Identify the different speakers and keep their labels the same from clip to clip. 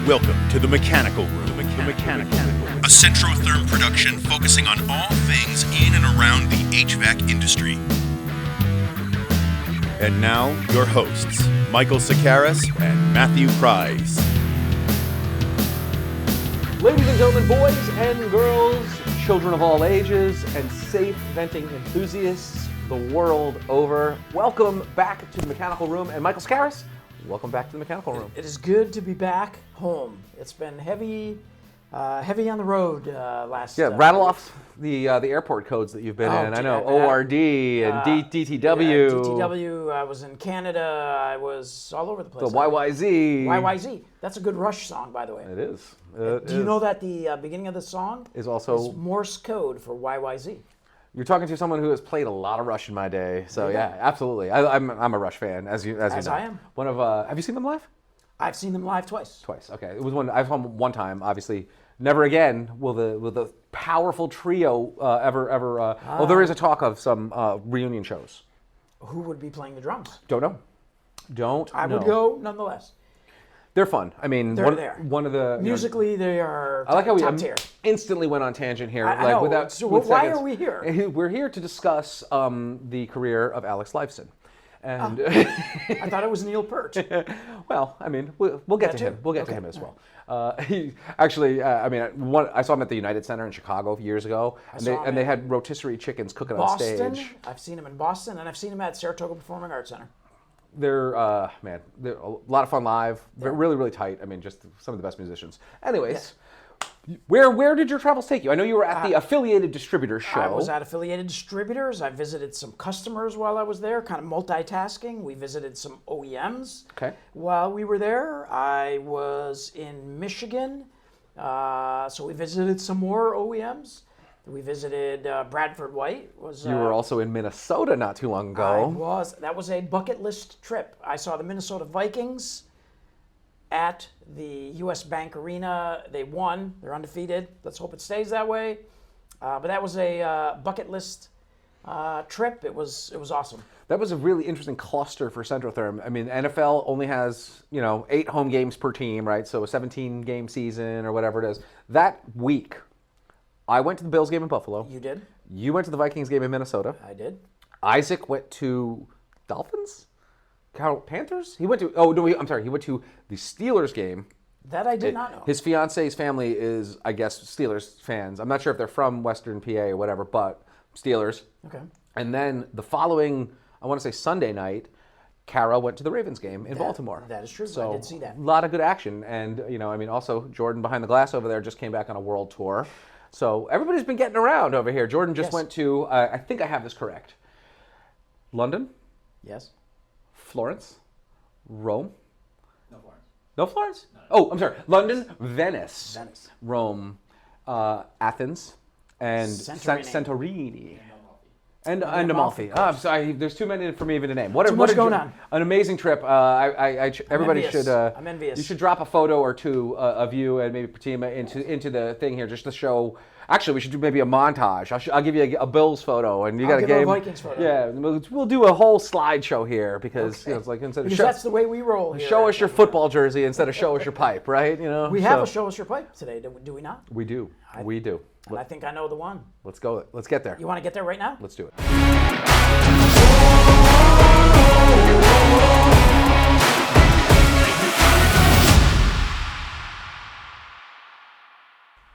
Speaker 1: Welcome to the Mechanical Room. A Centrotherm production focusing on all things in and around the HVAC industry. And now, your hosts, Michael Sakaris and Matthew Price.
Speaker 2: Ladies and gentlemen, boys and girls, children of all ages, and safe venting enthusiasts the world over, welcome back to the Mechanical Room. And Michael Sakaris, welcome back to the Mechanical Room.
Speaker 3: It is good to be back home. It's been heavy on the road last.
Speaker 2: Yeah, rattle off the airport codes that you've been in. I know ORD and DTW.
Speaker 3: DTW. I was in Canada. I was all over the place.
Speaker 2: The YYZ.
Speaker 3: YYZ. That's a good Rush song, by the way.
Speaker 2: It is.
Speaker 3: Do you know that the beginning of the song
Speaker 2: is also
Speaker 3: Morse code for YYZ?
Speaker 2: You're talking to someone who has played a lot of Rush in my day, so yeah, absolutely. I'm a Rush fan, as you know.
Speaker 3: I am.
Speaker 2: One of have you seen them live?
Speaker 3: I've seen them live twice.
Speaker 2: Twice, okay. It was I saw them one time. Obviously, never again will the powerful trio ever. Well, there is a talk of some reunion shows.
Speaker 3: Who would be playing the drums?
Speaker 2: Don't know.
Speaker 3: I would go nonetheless.
Speaker 2: They're fun. I mean, one of the
Speaker 3: musically they are.
Speaker 2: I like how we
Speaker 3: tier.
Speaker 2: Instantly went on tangent here.
Speaker 3: I know.
Speaker 2: Without.
Speaker 3: So why are we here?
Speaker 2: We're here to discuss the career of Alex Lifeson. And
Speaker 3: I thought it was Neil Peart.
Speaker 2: Well, I mean, we'll get to him. We'll get to him as well. He actually, I saw him at the United Center in Chicago years ago, and they had rotisserie chickens cooking on stage.
Speaker 3: I've seen him in Boston, and I've seen him at Saratoga Performing Arts Center.
Speaker 2: They're a lot of fun live. They're really, really tight. I mean, just some of the best musicians. Anyways, where did your travels take you? I know you were at the Affiliated Distributors show.
Speaker 3: I was at Affiliated Distributors. I visited some customers while I was there, kind of multitasking. We visited some OEMs.
Speaker 2: Okay.
Speaker 3: While we were there, I was in Michigan, so we visited some more OEMs. We visited Bradford White.
Speaker 2: You were also in Minnesota not too long ago.
Speaker 3: I was. That was a bucket list trip. I saw the Minnesota Vikings at the U.S. Bank Arena. They won. They're undefeated. Let's hope it stays that way. But that was a bucket list trip. It was awesome.
Speaker 2: That was a really interesting cluster for Centrotherm. I mean, NFL only has 8 home games per team, right? So a 17-game season or whatever it is. That week, I went to the Bills game in Buffalo.
Speaker 3: You did.
Speaker 2: You went to the Vikings game in Minnesota.
Speaker 3: I did.
Speaker 2: Isaac went to Dolphins? Panthers? He went to he went to the Steelers game.
Speaker 3: That I did not know.
Speaker 2: His fiance's family is, I guess, Steelers fans. I'm not sure if they're from Western PA or whatever, but Steelers.
Speaker 3: Okay.
Speaker 2: And then the following, I want to say Sunday night, Kara went to the Ravens game in Baltimore.
Speaker 3: That is true.
Speaker 2: So
Speaker 3: I did see that.
Speaker 2: A lot of good action. And, also Jordan behind the glass over there just came back on a world tour. So everybody's been getting around over here. Jordan just went to, I think I have this correct, London?
Speaker 3: Yes.
Speaker 2: Florence? Rome?
Speaker 4: No Florence.
Speaker 2: No Florence? No. Oh, I'm sorry. London, Venice. Rome, Athens, and Santorini. And Amalfi. Oh, I'm sorry. There's too many for me even to name.
Speaker 3: Too much going on.
Speaker 2: An amazing trip. Everybody should.
Speaker 3: I'm envious.
Speaker 2: You should drop a photo or two of you and maybe Pratima into the thing here just to show. Actually, we should do maybe a montage. I'll give you a Bills photo, and you got a game.
Speaker 3: A Vikings photo.
Speaker 2: Yeah, we'll do a whole slideshow here because it's like instead of
Speaker 3: that's the way we roll here.
Speaker 2: Show us your football jersey instead of show us your pipe, right?
Speaker 3: We have a show us your pipe today, do we not?
Speaker 2: We do. We do.
Speaker 3: And I think I know the one.
Speaker 2: Let's go. Let's get there.
Speaker 3: You want to get there right now?
Speaker 2: Let's do it.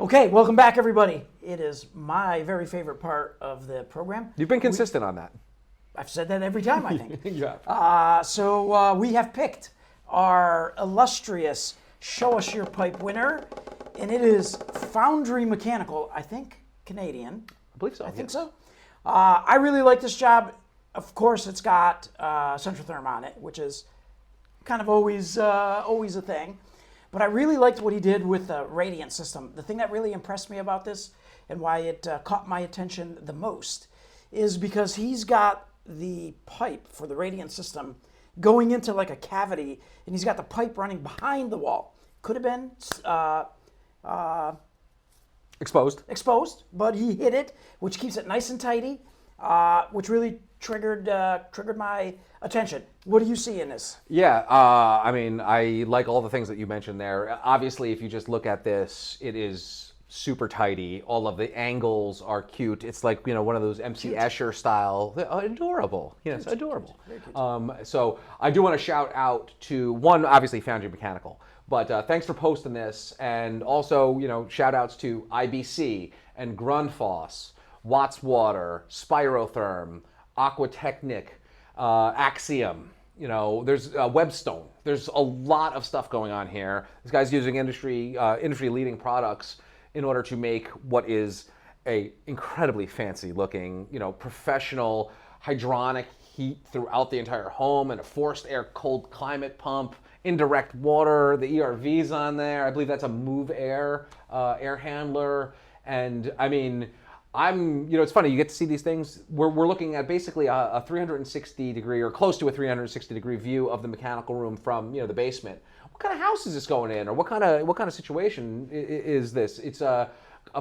Speaker 3: Okay, welcome back, everybody. It is my very favorite part of the program.
Speaker 2: You've been consistent on that.
Speaker 3: I've said that every time, I think.
Speaker 2: Yeah.
Speaker 3: So we have picked our illustrious Show Us Your Pipe winner, and it is Foundry Mechanical, I think, Canadian.
Speaker 2: I believe so.
Speaker 3: I think so. I really like this job. Of course, it's got Centrotherm on it, which is kind of always a thing. But I really liked what he did with the radiant system. The thing that really impressed me about this and why it caught my attention the most is because he's got the pipe for the radiant system going into like a cavity, and he's got the pipe running behind the wall. Could have been exposed, but he hid it, which keeps it nice and tidy, which really triggered my attention. What do you see in this?
Speaker 2: Yeah, I mean, I like all the things that you mentioned there. Obviously, if you just look at this, it is super tidy. All of the angles are cute. It's like, one of those MC Escher style. Adorable. Yes, adorable. So I do want to shout out to one, obviously Foundry Mechanical, but thanks for posting this, and also, shout outs to IBC and Grundfos, Watts Water, Spirotherm, Aquatechnic, Axiom. There's Webstone. There's a lot of stuff going on here. This guy's using industry-leading products in order to make what is a incredibly fancy-looking, professional hydronic heat throughout the entire home, and a forced air cold climate pump, indirect water. The ERV's on there. I believe that's a Move Air air handler, and I mean, it's funny, you get to see these things. We're looking at basically a 360 degree, or close to a 360 degree view of the mechanical room from, the basement. What kind of house is this going in, or what kind of situation is this? It's a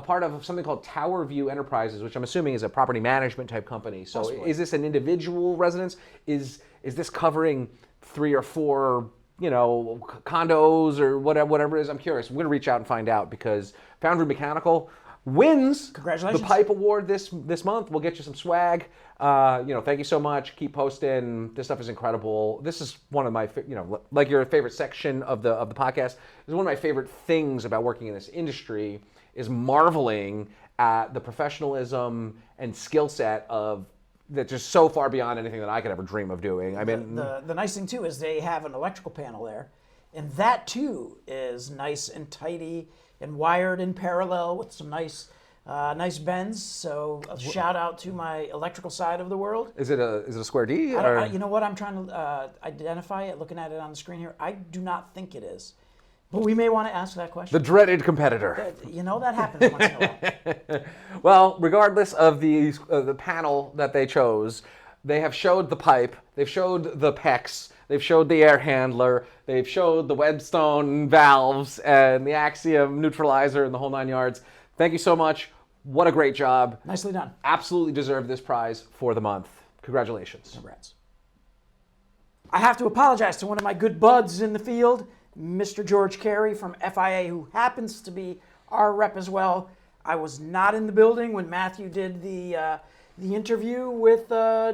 Speaker 2: part of something called Tower View Enterprises, which I'm assuming is a property management type company. So is this an individual residence? Is this covering 3 or 4, condos or whatever it is? I'm curious. We're going to reach out and find out, because Foundry Mechanical wins
Speaker 3: Congratulations.
Speaker 2: the Pipe Award this month. We'll get you some swag. Thank you so much. Keep posting. This stuff is incredible. This is one of my, like your favorite section of the podcast. This is one of my favorite things about working in this industry, is marveling at the professionalism and skill set of that's just so far beyond anything that I could ever dream of doing. I mean,
Speaker 3: the nice thing too is they have an electrical panel there, and that too is nice and tidy and wired in parallel with some nice bends. So a shout out to my electrical side of the world.
Speaker 2: Is it a square D?
Speaker 3: You know what? I'm trying to identify it. Looking at it on the screen here, I do not think it is. But we may want to ask that question.
Speaker 2: The dreaded competitor.
Speaker 3: That happens once in a while.
Speaker 2: Well, regardless of the panel that they chose, they have showed the pipe, they've showed the PEX, they've showed the air handler, they've showed the Webstone valves and the Axiom neutralizer and the whole 9 yards. Thank you so much. What a great job.
Speaker 3: Nicely done.
Speaker 2: Absolutely deserve this prize for the month. Congratulations.
Speaker 3: Congrats. I have to apologize to one of my good buds in the field, Mr. George Carey from FIA, who happens to be our rep as well. I was not in the building when Matthew did the interview with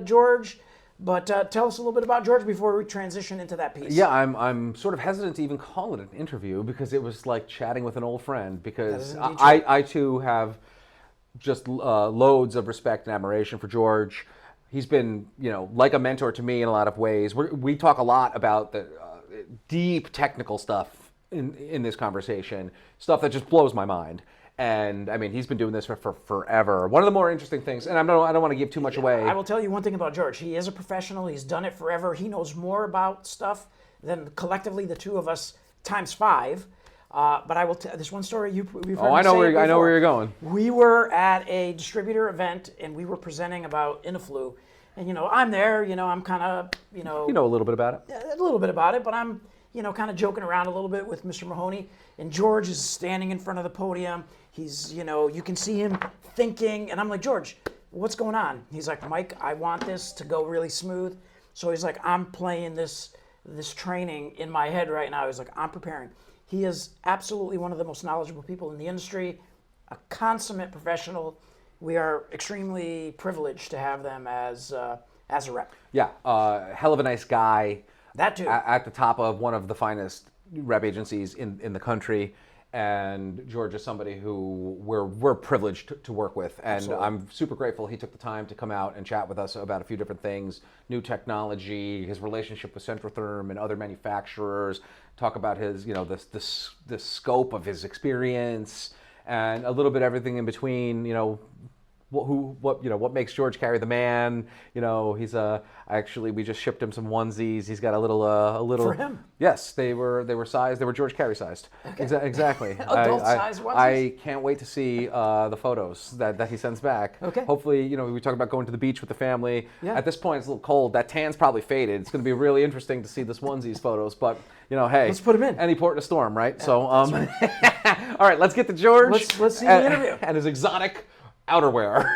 Speaker 3: George, but tell us a little bit about George before we transition into that piece.
Speaker 2: Yeah, I'm sort of hesitant to even call it an interview, because it was like chatting with an old friend, because I too have just loads of respect and admiration for George. He's been, like a mentor to me in a lot of ways. We talk a lot about the deep technical stuff in this conversation, stuff that just blows my mind. And I mean, he's been doing this for forever. One of the more interesting things, and I don't want to give too much away.
Speaker 3: I will tell you one thing about George. He is a professional. He's done it forever. He knows more about stuff than collectively the two of us times 5. But I will tell this one story. We've heard me say
Speaker 2: I know where you're going.
Speaker 3: We were at a distributor event, and we were presenting about Inaflu. And I'm there. I'm kind of
Speaker 2: You know a little bit about it.
Speaker 3: A little bit about it, but I'm kind of joking around a little bit with Mr. Mahoney. And George is standing in front of the podium. He's you can see him thinking, and I'm like, George, what's going on? He's like, Mike, I want this to go really smooth. So he's like, I'm playing this training in my head right now. He's like, I'm preparing. He is absolutely one of the most knowledgeable people in the industry, a consummate professional. We are extremely privileged to have them as a rep.
Speaker 2: Yeah, hell of a nice guy.
Speaker 3: That too.
Speaker 2: At the top of one of the finest rep agencies in the country. And George is somebody who we're privileged to work with. And
Speaker 3: Absolutely.
Speaker 2: I'm super grateful he took the time to come out and chat with us about a few different things, new technology, his relationship with Centrotherm and other manufacturers, talk about his, the scope of his experience, and a little bit everything in between, what makes George Carey the man. He's actually, we just shipped him some onesies. He's got a little
Speaker 3: For him?
Speaker 2: Yes, they were sized. They were George Carey sized.
Speaker 3: Okay.
Speaker 2: Exactly.
Speaker 3: Adult size onesies?
Speaker 2: I can't wait to see the photos that he sends back.
Speaker 3: Okay.
Speaker 2: Hopefully, we talk about going to the beach with the family.
Speaker 3: Yeah.
Speaker 2: At this point, it's a little cold. That tan's probably faded. It's going to be really interesting to see this onesies photos. But hey,
Speaker 3: let's put him in.
Speaker 2: Any port in a storm, right? So, all right, let's get to George.
Speaker 3: Let's see the interview
Speaker 2: and his exotic outerwear.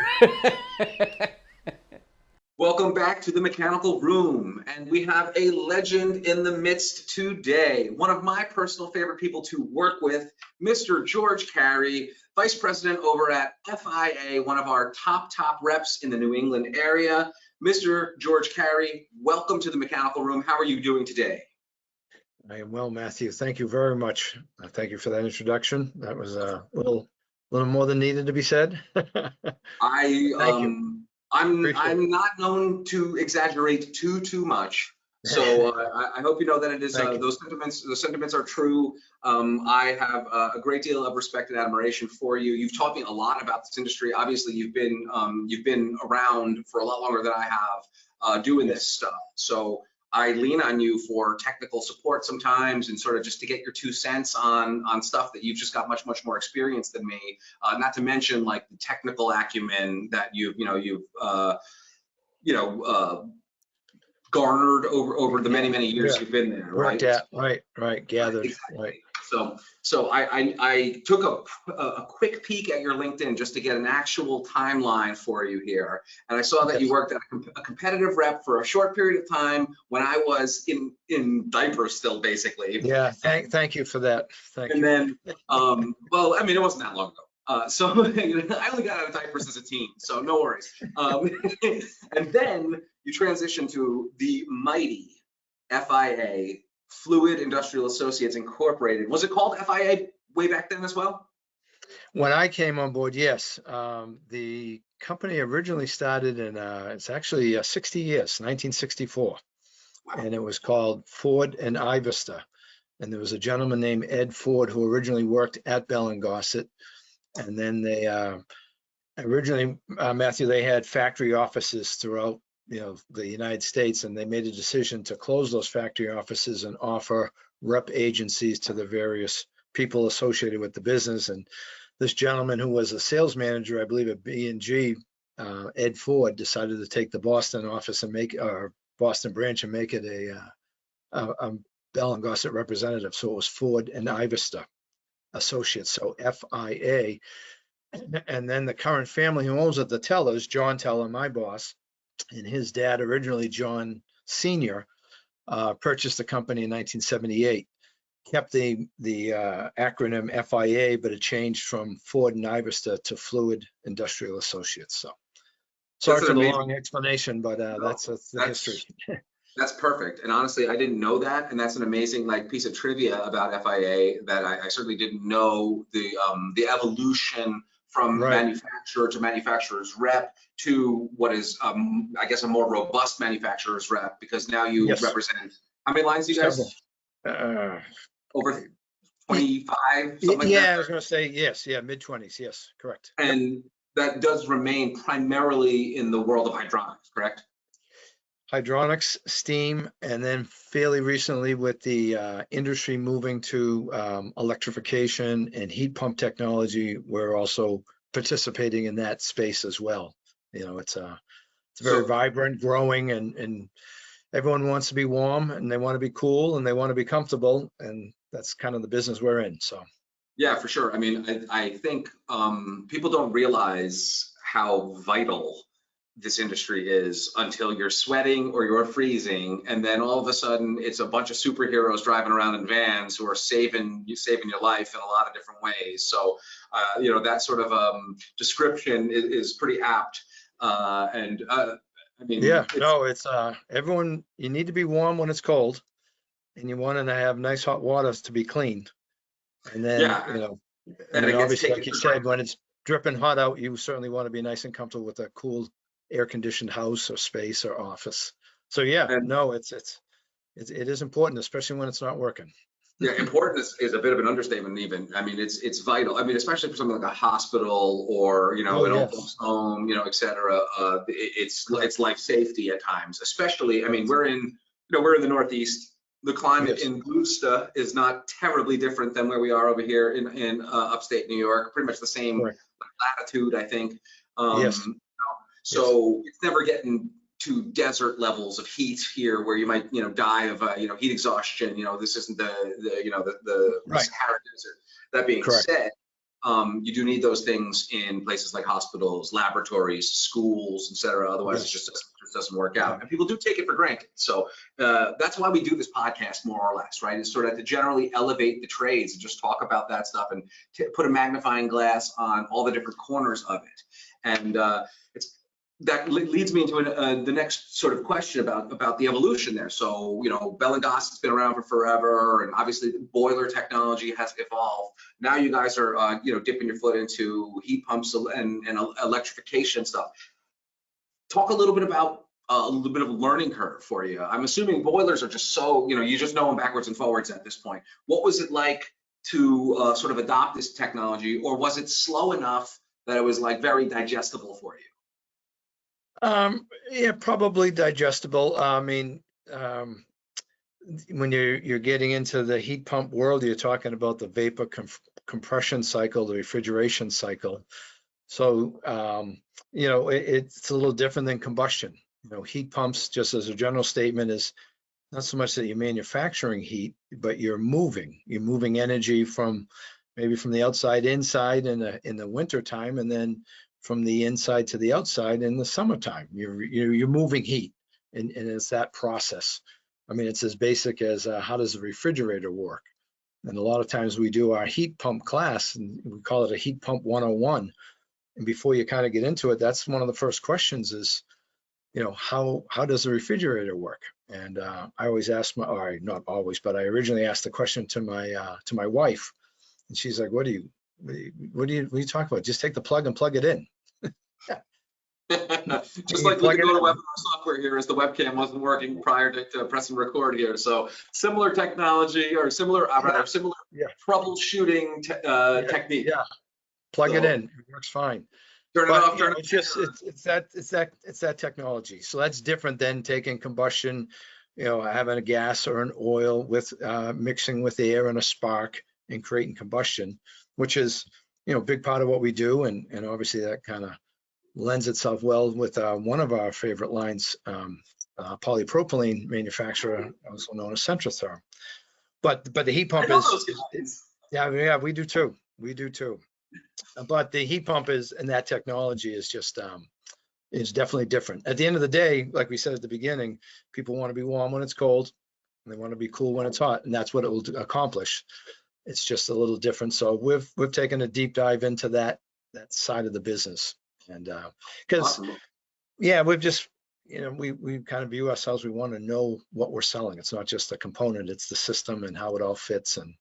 Speaker 2: Welcome back to the Mechanical Room, and we have a legend in the midst today. One of my personal favorite people to work with, Mr. George Carey, Vice President over at FIA, one of our top reps in the New England area. Mr. George Carey, welcome to the Mechanical Room. How are you doing today?
Speaker 4: I am well, Matthew. Thank you very much. Thank you for that introduction. That was a little more than needed to be said.
Speaker 2: Thank you. I'm not known to exaggerate too much, so I hope you know that it is those sentiments are true. I have a great deal of respect and admiration for you. You've taught me a lot about this industry. Obviously, you've been around for a lot longer than I have doing this stuff. So I lean on you for technical support sometimes, and sort of just to get your 2 cents on stuff that you've just got much more experience than me. Not to mention like the technical acumen that you've garnered over the many years you've been there. Right.
Speaker 4: Right. Gathered.
Speaker 2: Exactly.
Speaker 4: Right.
Speaker 2: So I took a quick peek at your LinkedIn just to get an actual timeline for you here, and I saw that you worked at a competitive rep for a short period of time when I was in diapers still, basically.
Speaker 4: Yeah. Thank you for that. Thank you.
Speaker 2: Then, well, I mean, it wasn't that long ago. So I only got out of diapers as a teen, so no worries. And then you transitioned to the mighty FIA, Fluid Industrial Associates Incorporated. Was it called FIA way back then as well?
Speaker 4: When I came on board, yes. The company originally started in, it's actually 60 years, 1964. Wow. And it was called Ford and Ivester. And there was a gentleman named Ed Ford who originally worked at Bell & Gossett. And then they originally, Matthew, they had factory offices throughout the United States, and they made a decision to close those factory offices and offer rep agencies to the various people associated with the business. And this gentleman, who was a sales manager, I believe, at B&G, Ed Ford, decided to take the Boston office and Boston branch and make it a Bell & Gossett representative. So it was Ford and Ivester Associates, so FIA. And then the current family who owns it, the Tellers, John Teller, my boss, and his dad, originally John Sr., purchased the company in 1978. Kept the acronym FIA, but it changed from Ford and Ivester to Fluid Industrial Associates. So sorry for the long explanation, but that's the history.
Speaker 2: That's perfect. And honestly, I didn't know that, and that's an amazing piece of trivia about FIA that I certainly didn't know. The evolution from manufacturer to manufacturer's rep to what is, I guess, a more robust manufacturer's rep, because now you represent, how many lines do you guys? Over 25? Something like that?
Speaker 4: I was going to say yes. Yeah, mid-20s. Yes, correct.
Speaker 2: And that does remain primarily in the world of hydronics, correct?
Speaker 4: Hydronics, steam, and then fairly recently with the industry moving to electrification and heat pump technology, we're also participating in that space as well. It's very vibrant, growing, and everyone wants to be warm, and they want to be cool, and they want to be comfortable, and that's kind of the business we're in. So
Speaker 2: yeah, for sure. I mean, I think people don't realize how vital this industry is until you're sweating or you're freezing, and then all of a sudden it's a bunch of superheroes driving around in vans who are saving your life in a lot of different ways. So that sort of description is pretty apt. I mean,
Speaker 4: it's everyone, you need to be warm when it's cold, and you want to have nice hot waters to be cleaned. And then and then obviously, like you said, when it's dripping hot out, you certainly want to be nice and comfortable with a cool air-conditioned house or space or office. So it is important, especially when it's not working.
Speaker 2: Yeah, important is a bit of an understatement even. I mean, it's vital. I mean, especially for something like a hospital or an old folks home, et cetera. It's life safety at times. Especially, I mean, we're in the Northeast. The climate in Gloucester is not terribly different than where we are over here in upstate New York. Pretty much the same latitude, I think. So it's never getting to desert levels of heat here, where you might die of heat exhaustion. This isn't the Sahara Desert. That being said, you do need those things in places like hospitals, laboratories, schools, etc. Otherwise, it's just doesn't work out. And people do take it for granted. So that's why we do this podcast, more or less, right? Is sort of to generally elevate the trades and just talk about that stuff and put a magnifying glass on all the different corners of it. And that leads me into the next sort of question about the evolution there. So, Bell and Goss has been around for forever, and obviously boiler technology has evolved. Now you guys are, dipping your foot into heat pumps and electrification stuff. Talk a little bit about a little bit of a learning curve for you. I'm assuming boilers are just so, you just know them backwards and forwards at this point. What was it like to sort of adopt this technology, or was it slow enough that it was like very digestible for you?
Speaker 4: Yeah, probably digestible. I mean, when you're getting into the heat pump world, you're talking about the vapor compression cycle, the refrigeration cycle. So, it's a little different than combustion. Heat pumps, just as a general statement, is not so much that you're manufacturing heat, but you're moving energy from maybe from the outside inside in the winter time, and then from the inside to the outside in the summertime. You're moving heat, and it's that process. I mean, it's as basic as how does the refrigerator work? And a lot of times we do our heat pump class, and we call it a heat pump 101. And before you kind of get into it, that's one of the first questions is, how does the refrigerator work? And I always ask not always, but I originally asked the question to my wife, and she's like, what are you talking about? Just take the plug and plug it in.
Speaker 2: Just like we could go to webinar software here as the webcam wasn't working prior to pressing record here. So similar technology, or similar troubleshooting technique.
Speaker 4: Yeah, plug it in. It works fine.
Speaker 2: Turn it off. Turn
Speaker 4: it. It's that technology. So that's different than taking combustion, having a gas or an oil with mixing with air and a spark and creating combustion, which is a big part of what we do, and obviously that kind of lends itself well with one of our favorite lines, polypropylene manufacturer, also known as Centrotherm. But the heat pump yeah, we do too. But the heat pump and that technology is just is definitely different. At the end of the day, like we said at the beginning, people want to be warm when it's cold, and they want to be cool when it's hot, and that's what it will accomplish. It's just a little different. So we've taken a deep dive into that side of the business. And because
Speaker 2: awesome.
Speaker 4: Yeah, we've just we kind of view ourselves, we want to know what we're selling. It's not just the component, it's the system and how it all fits, and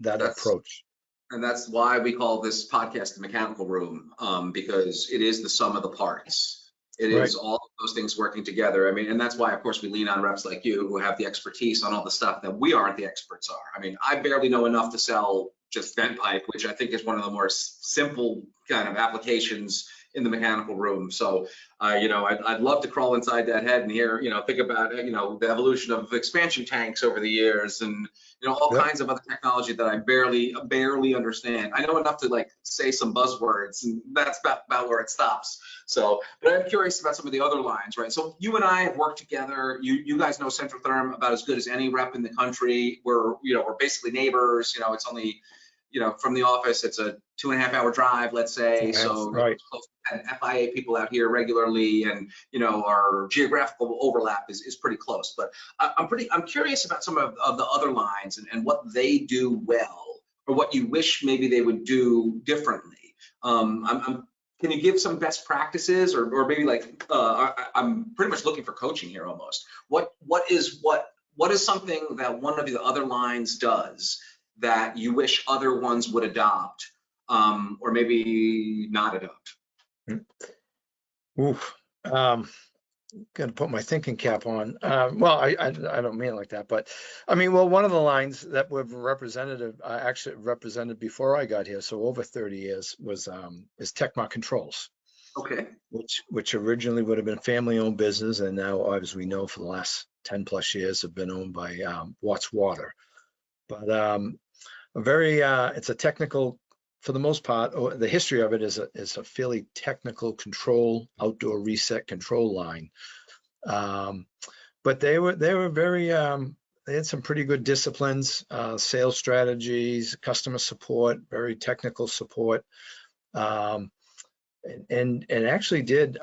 Speaker 4: that approach.
Speaker 2: And that's why we call this podcast the Mechanical Room, because it is the sum of the parts. It is all of those things working together. I mean, and that's why, of course, we lean on reps like you who have the expertise on all the stuff that we aren't the experts are. I mean, I barely know enough to sell just vent pipe, which I think is one of the more simple kind of applications in the mechanical room. So, I'd love to crawl inside that head and hear, think about, the evolution of expansion tanks over the years, and all kinds of other technology that I barely understand. I know enough to like say some buzzwords, and that's about where it stops. So, but I'm curious about some of the other lines, right? So you and I have worked together. You guys know Centrotherm about as good as any rep in the country. We're basically neighbors. It's only, from the office, it's a 2.5-hour drive, let's say. So
Speaker 4: right.
Speaker 2: And FIA people out here regularly, and our geographical overlap is pretty close. But I'm curious about some of the other lines and what they do well, or what you wish maybe they would do differently. Can you give some best practices, or maybe like I'm pretty much looking for coaching here almost. What is something that one of the other lines does that you wish other ones would adopt, or maybe not adopt?
Speaker 4: Oof. Gonna put my thinking cap on. Well, I don't mean it like that, but I mean, well, one of the lines that we've actually represented before I got here, so over 30 years, was is Tecma Controls.
Speaker 2: Okay.
Speaker 4: Which originally would have been family-owned business, and now, as we know, for the last 10+ years, have been owned by Watts Water. But it's a technical, for the most part, the history of it is a fairly technical control, outdoor reset control line. But they were very, they had some pretty good disciplines, sales strategies, customer support, very technical support, and actually did,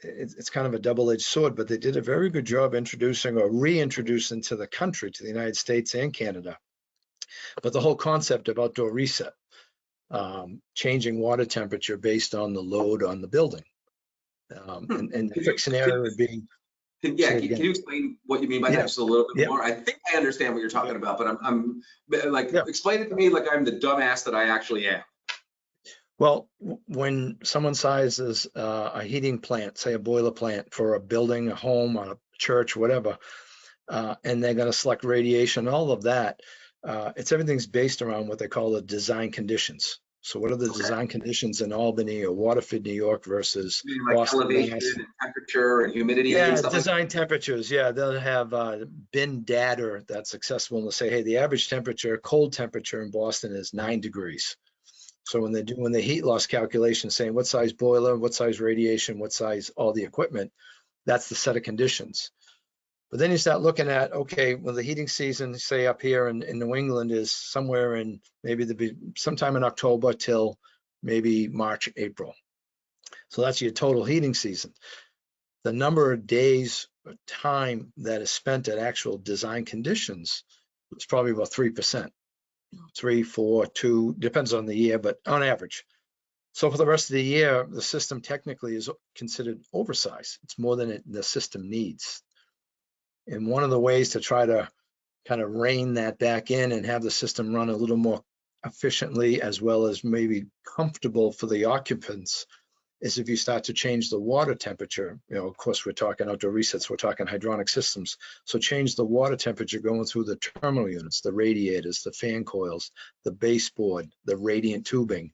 Speaker 4: it's kind of a double-edged sword, but they did a very good job introducing or reintroducing to the country, to the United States and Canada. But the whole concept of outdoor reset, changing water temperature based on the load on the building. And the friction area would be.
Speaker 5: Can you explain what you mean by that just a little bit more? I think I understand what you're talking about, but I'm like, explain it to me like I'm the dumbass that I actually am.
Speaker 4: Well, when someone sizes a heating plant, say a boiler plant for a building, a home, a church, whatever, and they're going to select radiation, all of that, everything's based around what they call the design conditions. So what are the design conditions in Albany or Waterford, New York versus
Speaker 5: like
Speaker 4: Boston,
Speaker 5: elevation
Speaker 4: Mass?
Speaker 5: and temperature and humidity?
Speaker 4: Yeah,
Speaker 5: and stuff
Speaker 4: design
Speaker 5: like
Speaker 4: temperatures. Yeah, they'll have bin data that's accessible, and they'll say, hey, the average temperature, cold temperature in Boston is 9 degrees. So when the heat loss calculation, saying what size boiler, what size radiation, what size all the equipment, that's the set of conditions. But then you start looking at, okay, well, the heating season, say up here in New England, is somewhere in maybe sometime in October till maybe March, April. So that's your total heating season. The number of days or time that is spent at actual design conditions is probably about 3%. 3, 4, 2, depends on the year, but on average. So for the rest of the year, the system technically is considered oversized. It's more than the system needs. And one of the ways to try to kind of rein that back in and have the system run a little more efficiently, as well as maybe comfortable for the occupants, is if you start to change the water temperature. Of course, we're talking outdoor resets, we're talking hydronic systems. So change the water temperature going through the terminal units, the radiators, the fan coils, the baseboard, the radiant tubing,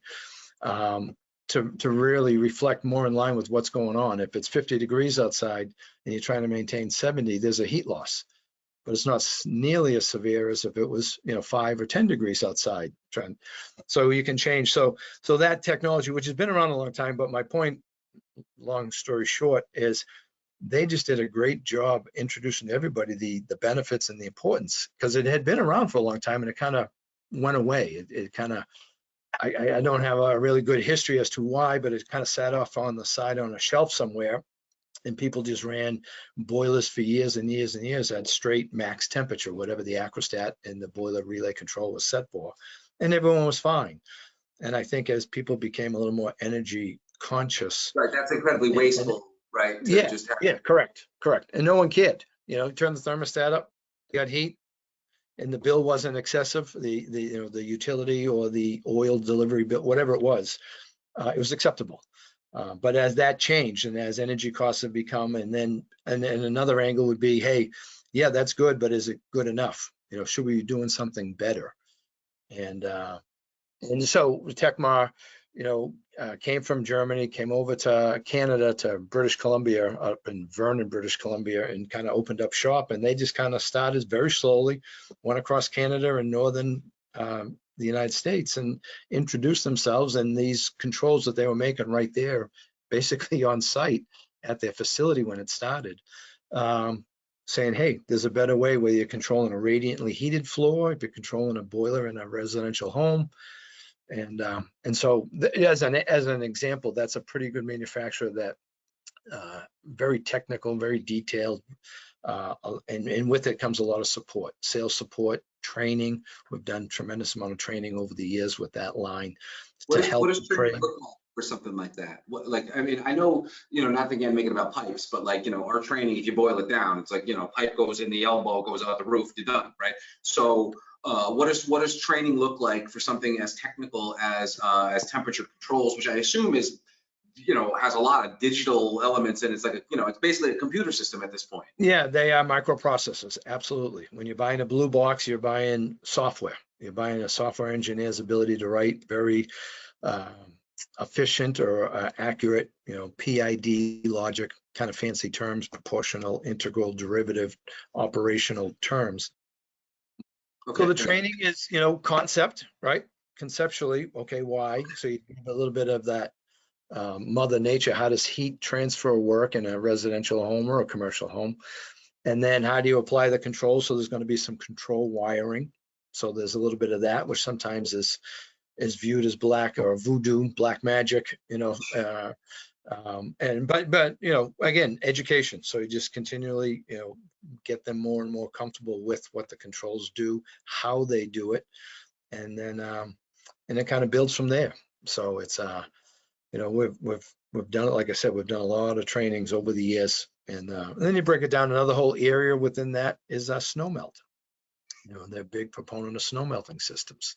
Speaker 4: to really reflect more in line with what's going on. If it's 50 degrees outside and you're trying to maintain 70, there's a heat loss, but it's not nearly as severe as if it was 5 or 10 degrees outside. So you can change. So that technology, which has been around a long time, but my point, long story short, is they just did a great job introducing to everybody the benefits and the importance, because it had been around for a long time and it kind of went away. It kind of, I don't have a really good history as to why, but it kind of sat off on the side on a shelf somewhere. And people just ran boilers for years and years and years at straight max temperature, whatever the acrostat and the boiler relay control was set for. And everyone was fine. And I think as people became a little more energy conscious.
Speaker 5: Right, that's incredibly wasteful, right?
Speaker 4: Correct. And no one cared. Turn the thermostat up, you got heat, and the bill wasn't excessive. The utility or the oil delivery bill, whatever it was acceptable. But as that changed and as energy costs have become, and another angle would be, hey, yeah, that's good, but is it good enough? Should we be doing something better? And so Tecmar, came from Germany, came over to Canada, to British Columbia, up in Vernon, British Columbia, and kind of opened up shop. And they just kind of started very slowly, went across Canada and northern the United States and introduced themselves, and these controls that they were making right there, basically on site at their facility when it started, saying, hey, there's a better way, whether you're controlling a radiantly heated floor, if you're controlling a boiler in a residential home. And so as an example, that's a pretty good manufacturer that very technical, very detailed, and with it comes a lot of support, sales support, training. We've done tremendous amount of training over the years with that line to help
Speaker 5: training look like for something like that? I know, not again making about pipes, but our training, if you boil it down, it's like, pipe goes in the elbow, goes out the roof, you're done, right? So what does training look like for something as technical as temperature controls, which I assume is has a lot of digital elements, and it's like it's basically a computer system at this point.
Speaker 4: Yeah, they are microprocessors, absolutely. When you're buying a blue box, you're buying software. You're buying a software engineer's ability to write very efficient or accurate, PID logic, kind of fancy terms, proportional, integral, derivative, operational terms. Okay. So the training is, concept, right? Conceptually, okay, why? So you have a little bit of that mother nature. How does heat transfer work in a residential home or a commercial home? And then how do you apply the control? So there's going to be some control wiring. So there's a little bit of that, which sometimes is viewed as black or voodoo, black magic, But again, education. So you just continually get them more and more comfortable with what the controls do, how they do it, and then it kind of builds from there. So it's we've done it, like I said, we've done a lot of trainings over the years, and then you break it down. Another whole area within that is snow melt. They're a big proponent of snow melting systems,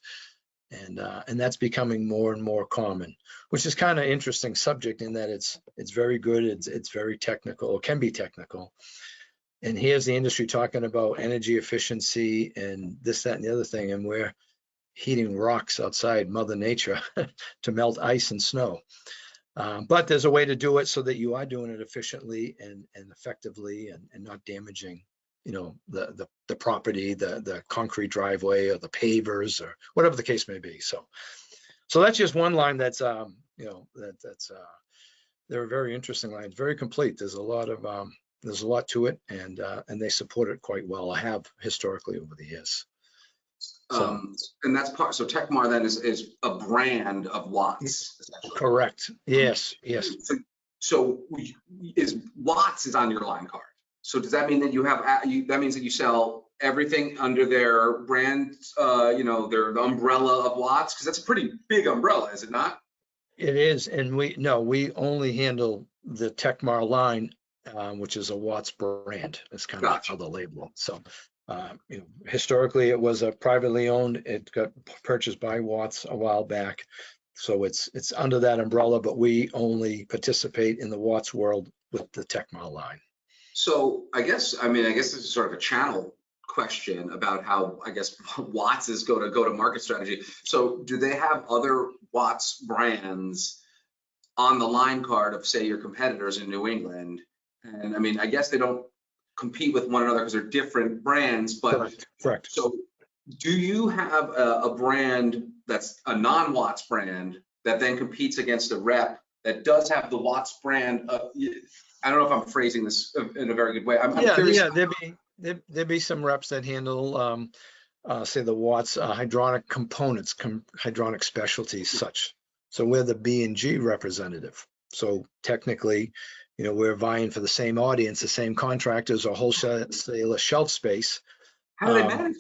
Speaker 4: and that's becoming more and more common, which is kind of interesting subject in that it's very good, it's very technical, or can be technical. And here's the industry talking about energy efficiency and this, that, and the other thing, and we're heating rocks outside Mother Nature to melt ice and snow. But there's a way to do it so that you are doing it efficiently and effectively, and not damaging the property, the concrete driveway, or the pavers, or whatever the case may be. So that's just one line that's they're a very interesting line, very complete. There's a lot to it, and they support it quite well. I have historically over the years. So,
Speaker 5: and that's part. So Techmar then is a brand of Watts.
Speaker 4: Correct. Yes.
Speaker 5: So Watts is on your line card. So does that mean that that means that you sell everything under their brand, the umbrella of Watts? Because that's a pretty big umbrella, is it not?
Speaker 4: It is, and we only handle the Techmar line, which is a Watts brand. It's kind of how they label it. So, historically, it was a privately owned. It got purchased by Watts a while back, so it's under that umbrella. But we only participate in the Watts world with the Techmar line.
Speaker 5: So I guess this is sort of a channel question about how Watts is go to market strategy. So do they have other Watts brands on the line card of, say, your competitors in New England? And I guess they don't compete with one another because they're different brands, but
Speaker 4: correct.
Speaker 5: So do you have a brand that's a non-Watts brand that then competes against a rep that does have the Watts brand? I don't know if I'm phrasing this in a very good way. I'm curious.
Speaker 4: Yeah, there'd be some reps that handle, say, the Watts hydronic components, hydronic specialties, such. So we're the B&G representative. So technically, we're vying for the same audience, the same contractors or wholesaler shelf space.
Speaker 5: How do they manage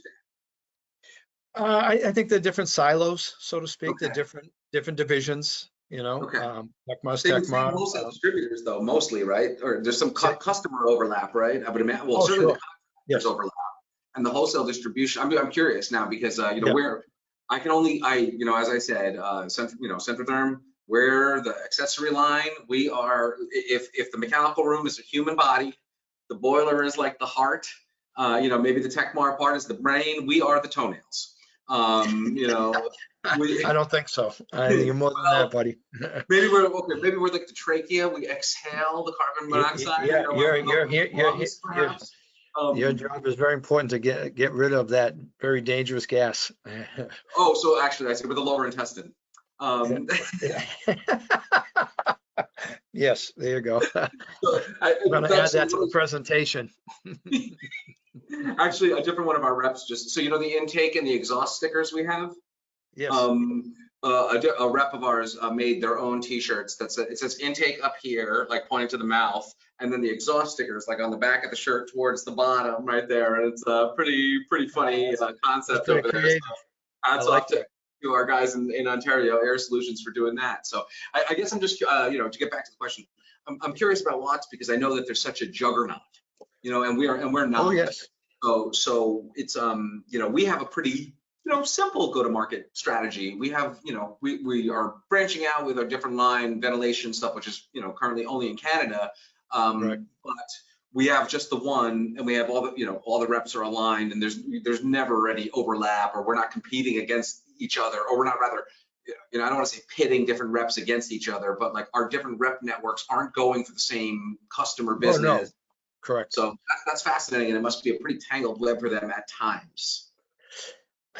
Speaker 5: that?
Speaker 4: I think they're different silos, so to speak.
Speaker 5: Okay.
Speaker 4: They're different divisions.
Speaker 5: Okay.
Speaker 4: Techmar.
Speaker 5: Wholesale distributors, though, mostly, right? Or there's some customer overlap, right? I would imagine. Well, certainly
Speaker 4: sure.
Speaker 5: there's overlap, and the wholesale distribution. I'm curious now because where I can only as I said, Centrotherm. We're the accessory line. We are. If the mechanical room is a human body, the boiler is like the heart. Maybe the Techmar part is the brain. We are the toenails.
Speaker 4: I don't think so. I think you're more than that, buddy.
Speaker 5: Maybe we're okay. Maybe we're like the trachea. We exhale the carbon monoxide.
Speaker 4: Yeah, your job is very important to get rid of that very dangerous gas.
Speaker 5: Oh, so actually, I said with the lower intestine.
Speaker 4: Yes, there you go. I'm going to add that to the presentation.
Speaker 5: Actually, a different one of our reps just the intake and the exhaust stickers we have.
Speaker 4: Yes.
Speaker 5: A rep of ours made their own T-shirts it says intake up here, like pointing to the mouth, and then the exhaust stickers like on the back of the shirt towards the bottom right there. And it's a pretty funny concept over there. So hats off to our guys in Ontario, Air Solutions, for doing that. So I guess I'm just to get back to the question, I'm curious about Watts because I know that there's such a juggernaut, and we're not.
Speaker 4: Oh yes.
Speaker 5: So it's we have a pretty simple go-to-market strategy. We have, we are branching out with our different line ventilation stuff, which is, currently only in Canada.
Speaker 4: Right.
Speaker 5: But we have just the one, and we have all the reps are aligned, and there's never any overlap, or we're not competing against each other, or we're not rather, I don't want to say pitting different reps against each other, but like our different rep networks aren't going for the same customer business.
Speaker 4: Oh, no. Correct.
Speaker 5: So that's fascinating, and it must be a pretty tangled web for them at times.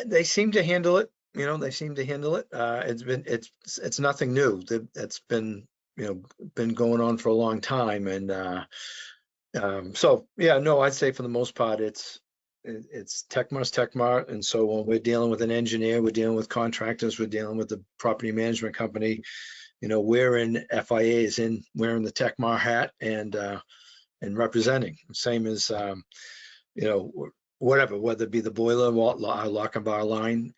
Speaker 4: They seem to handle it. They seem to handle it. It's nothing new. It's been going on for a long time, and so yeah, no, I'd say for the most part it's Techmar's Techmar. And so when we're dealing with an engineer, we're dealing with contractors, we're dealing with the property management company, we're in FIA is in wearing the Techmar hat and representing. Same as whatever, whether it be the boiler, lock and bar line,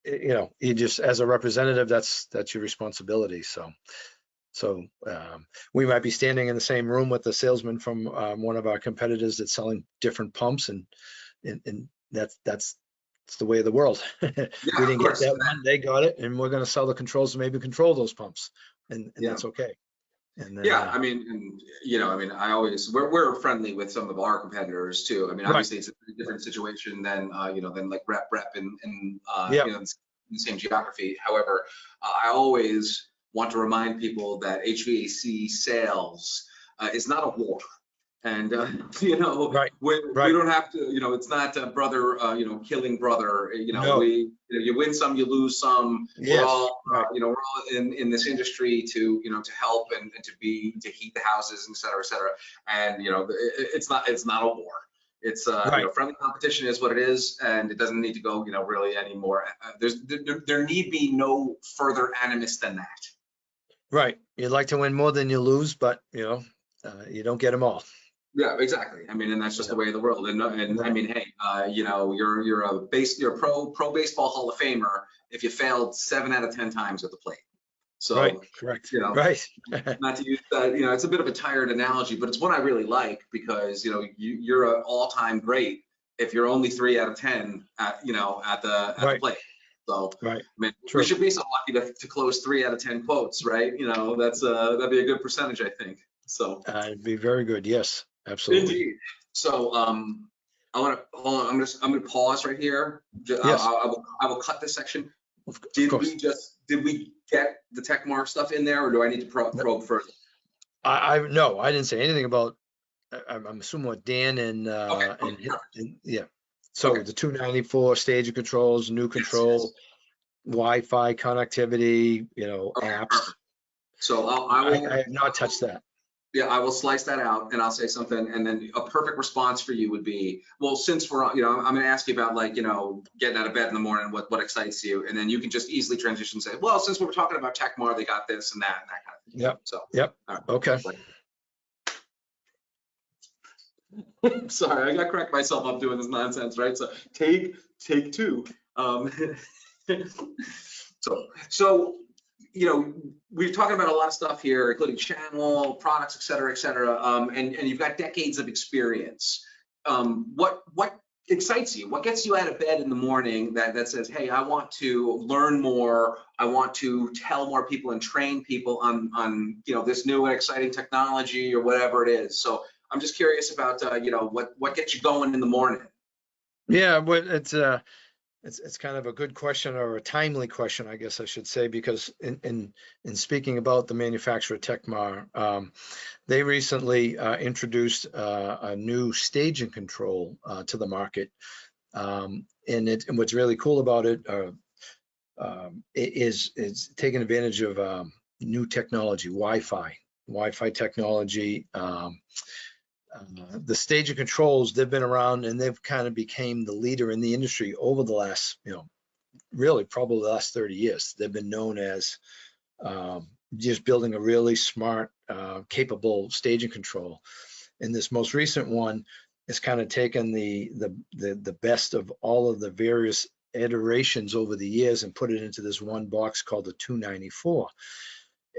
Speaker 4: you just, as a representative, that's your responsibility. So we might be standing in the same room with the salesman from one of our competitors that's selling different pumps, and that's the way of the world. We didn't get that one, they got it, and we're going to sell the controls to maybe control those pumps, and that's okay. And then,
Speaker 5: I mean, we're friendly with some of our competitors too. I mean, obviously it's a different situation than than like rep in the same geography. However, I always want to remind people that HVAC sales is not a war. And we don't have to, it's not brother, killing brother.
Speaker 4: No.
Speaker 5: You win some, you lose some.
Speaker 4: Yes.
Speaker 5: We're all, we're all in this industry to, to help and to heat the houses, et cetera, et cetera. And it's not a war. It's friendly competition is what it is, and it doesn't need to go, really anymore. There need be no further animus than that. Right.
Speaker 4: You'd like to win more than you lose, but you don't get them all.
Speaker 5: Yeah, exactly. I mean, and that's just the way of the world. And I mean, hey, you're a pro baseball Hall of Famer if you failed 7 out of 10 times at the plate. So,
Speaker 4: correct.
Speaker 5: Right. Not to use that, it's a bit of a tired analogy, but it's one I really like because you're an all-time great if you're only 3 out of 10 at the plate. So, I mean, we should be so lucky to close 3 out of 10 quotes, right? That'd be a good percentage, I think. So
Speaker 4: it'd be very good. Yes, absolutely.
Speaker 5: Indeed. So I want to hold on. I'm going to pause right here.
Speaker 4: Yes.
Speaker 5: I will cut this section. Did we get the Techmar stuff in there, or do I need to probe further?
Speaker 4: No, I didn't say anything about. I'm assuming what Dan and yeah. So the 294 stage controls, new control, Wi-Fi connectivity, apps.
Speaker 5: So I
Speaker 4: have not touched that.
Speaker 5: Yeah, I will slice that out and I'll say something, and then a perfect response for you would be, well, since we're, I'm going to ask you about getting out of bed in the morning, what excites you, and then you can just easily transition and say, well, since we were talking about Techmar, they got this and that kind of thing.
Speaker 4: Yep.
Speaker 5: So.
Speaker 4: Yep.
Speaker 5: Right.
Speaker 4: Okay.
Speaker 5: Sorry, I got to crack myself up doing this nonsense, right? So take 2. So. We're talking about a lot of stuff here, including channel, products, et cetera, and you've got decades of experience. What excites you? What gets you out of bed in the morning that says, hey, I want to learn more, I want to tell more people and train people on this new and exciting technology or whatever it is. So I'm just curious about what gets you going in the morning.
Speaker 4: Yeah, but it's kind of a good question, or a timely question, I guess I should say, because in speaking about the manufacturer Techmar, they recently introduced a new staging control to the market, and what's really cool about it is taking advantage of new technology, Wi-Fi technology. The staging controls, they've been around and they've kind of became the leader in the industry over the last, really probably the last 30 years. They've been known as just building a really smart, capable staging control. And this most recent one has kind of taken the best of all of the various iterations over the years and put it into this one box called the 294.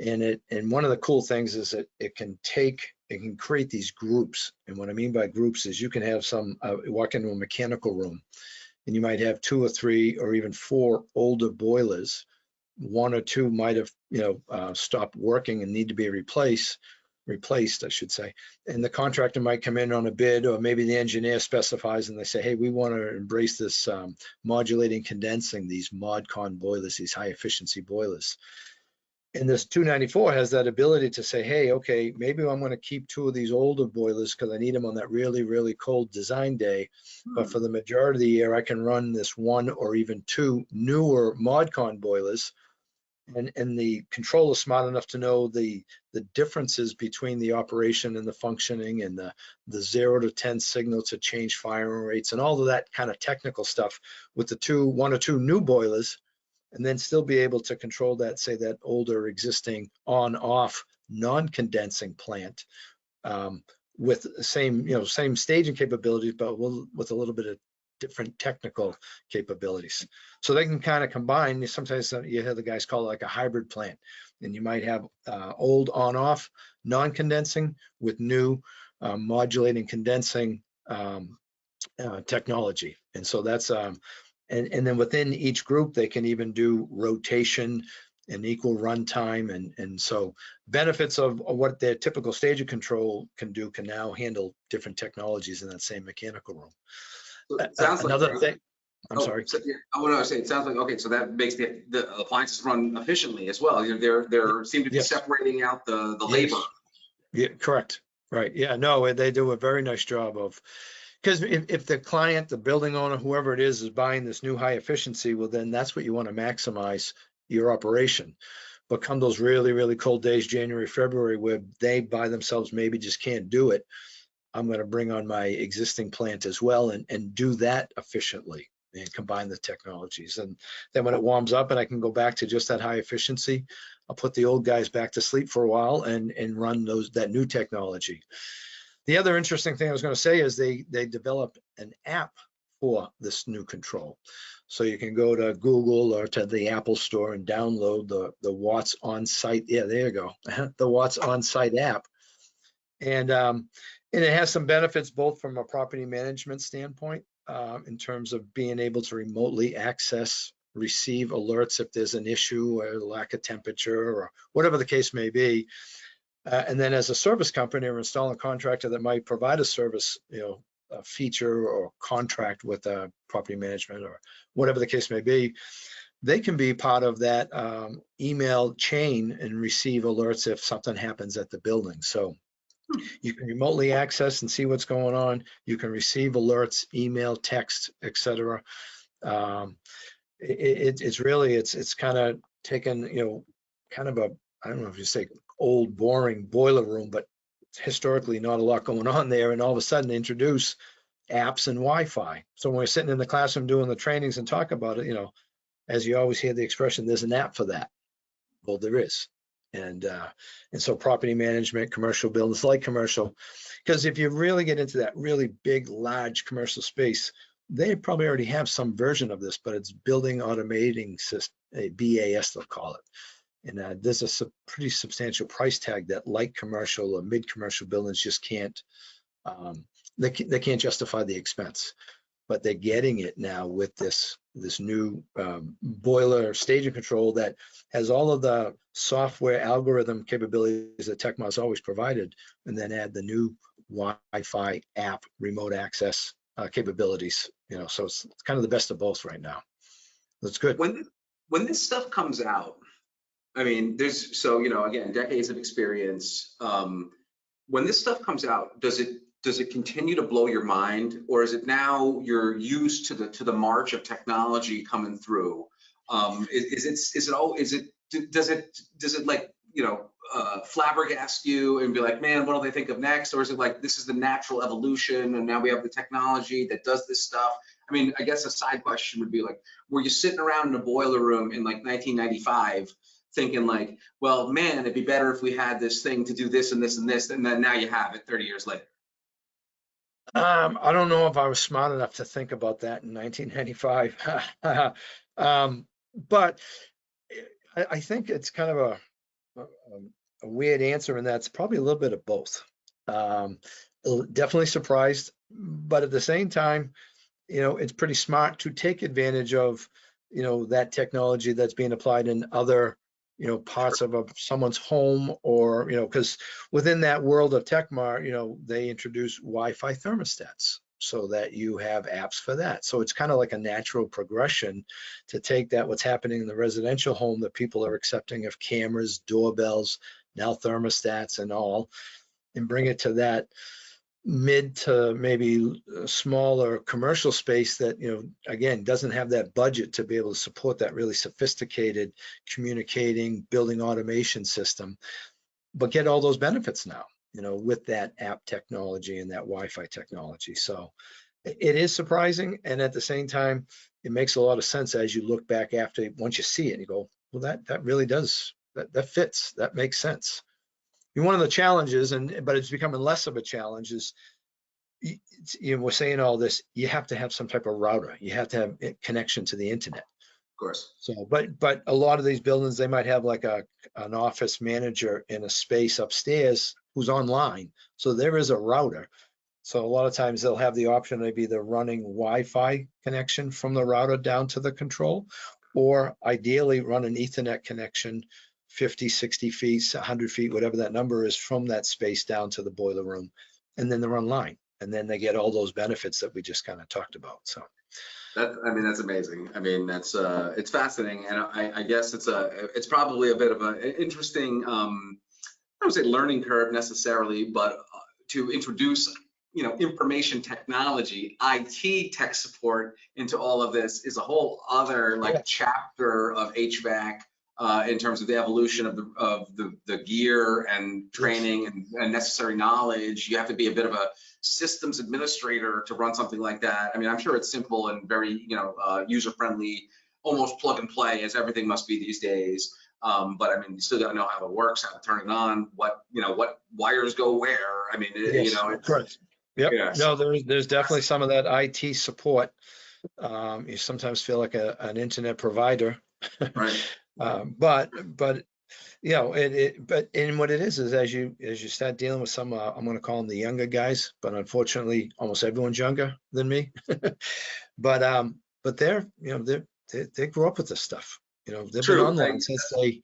Speaker 4: And one of the cool things is that it can create these groups. And what I mean by groups is you can have walk into a mechanical room and you might have 2 or 3 or even 4 older boilers. 1 or 2 might have, stopped working and need to be replaced, I should say. And the contractor might come in on a bid, or maybe the engineer specifies and they say, hey, we want to embrace this modulating condensing, these ModCon boilers, these high efficiency boilers. And this 294 has that ability to say, hey, okay, maybe I'm going to keep 2 of these older boilers because I need them on that really, really cold design day. But for the majority of the year, I can run this 1 or even 2 newer ModCon boilers. And the controller is smart enough to know the differences between the operation and the functioning, and the 0 to 10 signal to change firing rates and all of that kind of technical stuff with the 1 or 2 new boilers. and then still be able to control that, say, that older existing on-off non-condensing plant with the same, same staging capabilities, but with a little bit of different technical capabilities. So they can kind of combine. Sometimes you hear the guys call it like a hybrid plant, and you might have old on-off non-condensing with new modulating condensing technology. And so that's and then within each group they can even do rotation and equal runtime, and so benefits of what their typical staging control can do can now handle different technologies in that same mechanical room.
Speaker 5: So it sounds
Speaker 4: Another
Speaker 5: like,
Speaker 4: thing, I'm sorry.
Speaker 5: So, yeah, I want to say, it sounds like, okay, so that makes the appliances run efficiently as well. They're seem to be
Speaker 4: Yes.
Speaker 5: separating out the
Speaker 4: Yes.
Speaker 5: labor.
Speaker 4: Yeah, correct. Right. Yeah, no, they do a very nice job of, because if the client, the building owner, whoever it is buying this new high efficiency, well, then that's what you want to maximize your operation. But come those really, really cold days, January, February, where they by themselves maybe just can't do it, I'm going to bring on my existing plant as well and do that efficiently and combine the technologies. And then when it warms up and I can go back to just that high efficiency, I'll put the old guys back to sleep for a while and run that new technology. The other interesting thing I was going to say is they developed an app for this new control. So you can go to Google or to the Apple store and download the Watts On-Site. Yeah, there you go. The Watts On-Site app. And it has some benefits both from a property management standpoint in terms of being able to remotely access, receive alerts if there's an issue or lack of temperature or whatever the case may be. And then as a service company or installing contractor that might provide a service, a feature or contract with a property management or whatever the case may be, they can be part of that email chain and receive alerts if something happens at the building. So you can remotely access and see what's going on. You can receive alerts, email, text, etc. It's really, it's kind of taken, kind of I don't know if you say old boring boiler room, but historically not a lot going on there, and all of a sudden introduce apps and Wi-Fi. So when we're sitting in the classroom doing the trainings and talk about it, as you always hear the expression, there's an app for that. Well, there is. And so property management, commercial buildings, like commercial, because if you really get into that really big, large commercial space, they probably already have some version of this, but it's building automating system, a BAS they'll call it. And there's a pretty substantial price tag that light commercial or mid-commercial buildings just can't, they can't justify the expense. But they're getting it now with this new boiler staging control that has all of the software algorithm capabilities that Tecma's always provided, and then add the new Wi-Fi app remote access capabilities. So it's kind of the best of both right now. That's good.
Speaker 5: When this stuff comes out, I mean, again, decades of experience. When this stuff comes out, does it continue to blow your mind, or is it now you're used to the march of technology coming through? Does it like, flabbergast you and be like, man, what do they think of next? Or is it like, this is the natural evolution and now we have the technology that does this stuff? I mean, I guess a side question would be like, were you sitting around in a boiler room in like 1995 thinking like, well, man, it'd be better if we had this thing to do this and this and this, and then now you have it 30 years later?
Speaker 4: I don't know if I was smart enough to think about that in 1995. But I think it's kind of a weird answer, and that's probably a little bit of both. Definitely surprised, but at the same time, it's pretty smart to take advantage of, that technology that's being applied in other, parts of someone's home, or, because within that world of Tecma, they introduce Wi-Fi thermostats so that you have apps for that. So it's kind of like a natural progression to take that, what's happening in the residential home that people are accepting of cameras, doorbells, now thermostats and all, and bring it to that mid to maybe smaller commercial space that, again, doesn't have that budget to be able to support that really sophisticated communicating, building automation system, but get all those benefits now, with that app technology and that Wi-Fi technology. So It is surprising, and at the same time, it makes a lot of sense as you look back after, once you see it, you go, well, that really does, that fits, that makes sense. And one of the challenges, but it's becoming less of a challenge, is we're saying all this, you have to have some type of router. You have to have connection to the internet.
Speaker 5: Of course.
Speaker 4: So, but a lot of these buildings, they might have like an office manager in a space upstairs who's online. So there is a router. So a lot of times they'll have the option of either running Wi-Fi connection from the router down to the control, or ideally run an Ethernet connection 50, 60 feet, 100 feet, whatever that number is, from that space down to the boiler room. And then they're online. And then they get all those benefits that we just kind of talked about. So
Speaker 5: that's amazing. I mean, that's it's fascinating, and I guess it's probably a bit of an interesting, I don't say learning curve necessarily, but to introduce, information technology, IT tech support into all of this is a whole other chapter of HVAC. In terms of the evolution of the gear and training and necessary knowledge. You have to be a bit of a systems administrator to run something like that. I mean, I'm sure it's simple and very, user-friendly, almost plug and play, as everything must be these days. But I mean, you still got to know how it works, how to turn it on, what wires go where. I mean,
Speaker 4: correct. Yep.
Speaker 5: Yeah,
Speaker 4: no, there's definitely some of that IT support. You sometimes feel like an internet provider.
Speaker 5: right.
Speaker 4: But what it is as you start dealing with some, I'm going to call them the younger guys, but unfortunately almost everyone's younger than me. but they're, they grew up with this stuff. They've been online since they,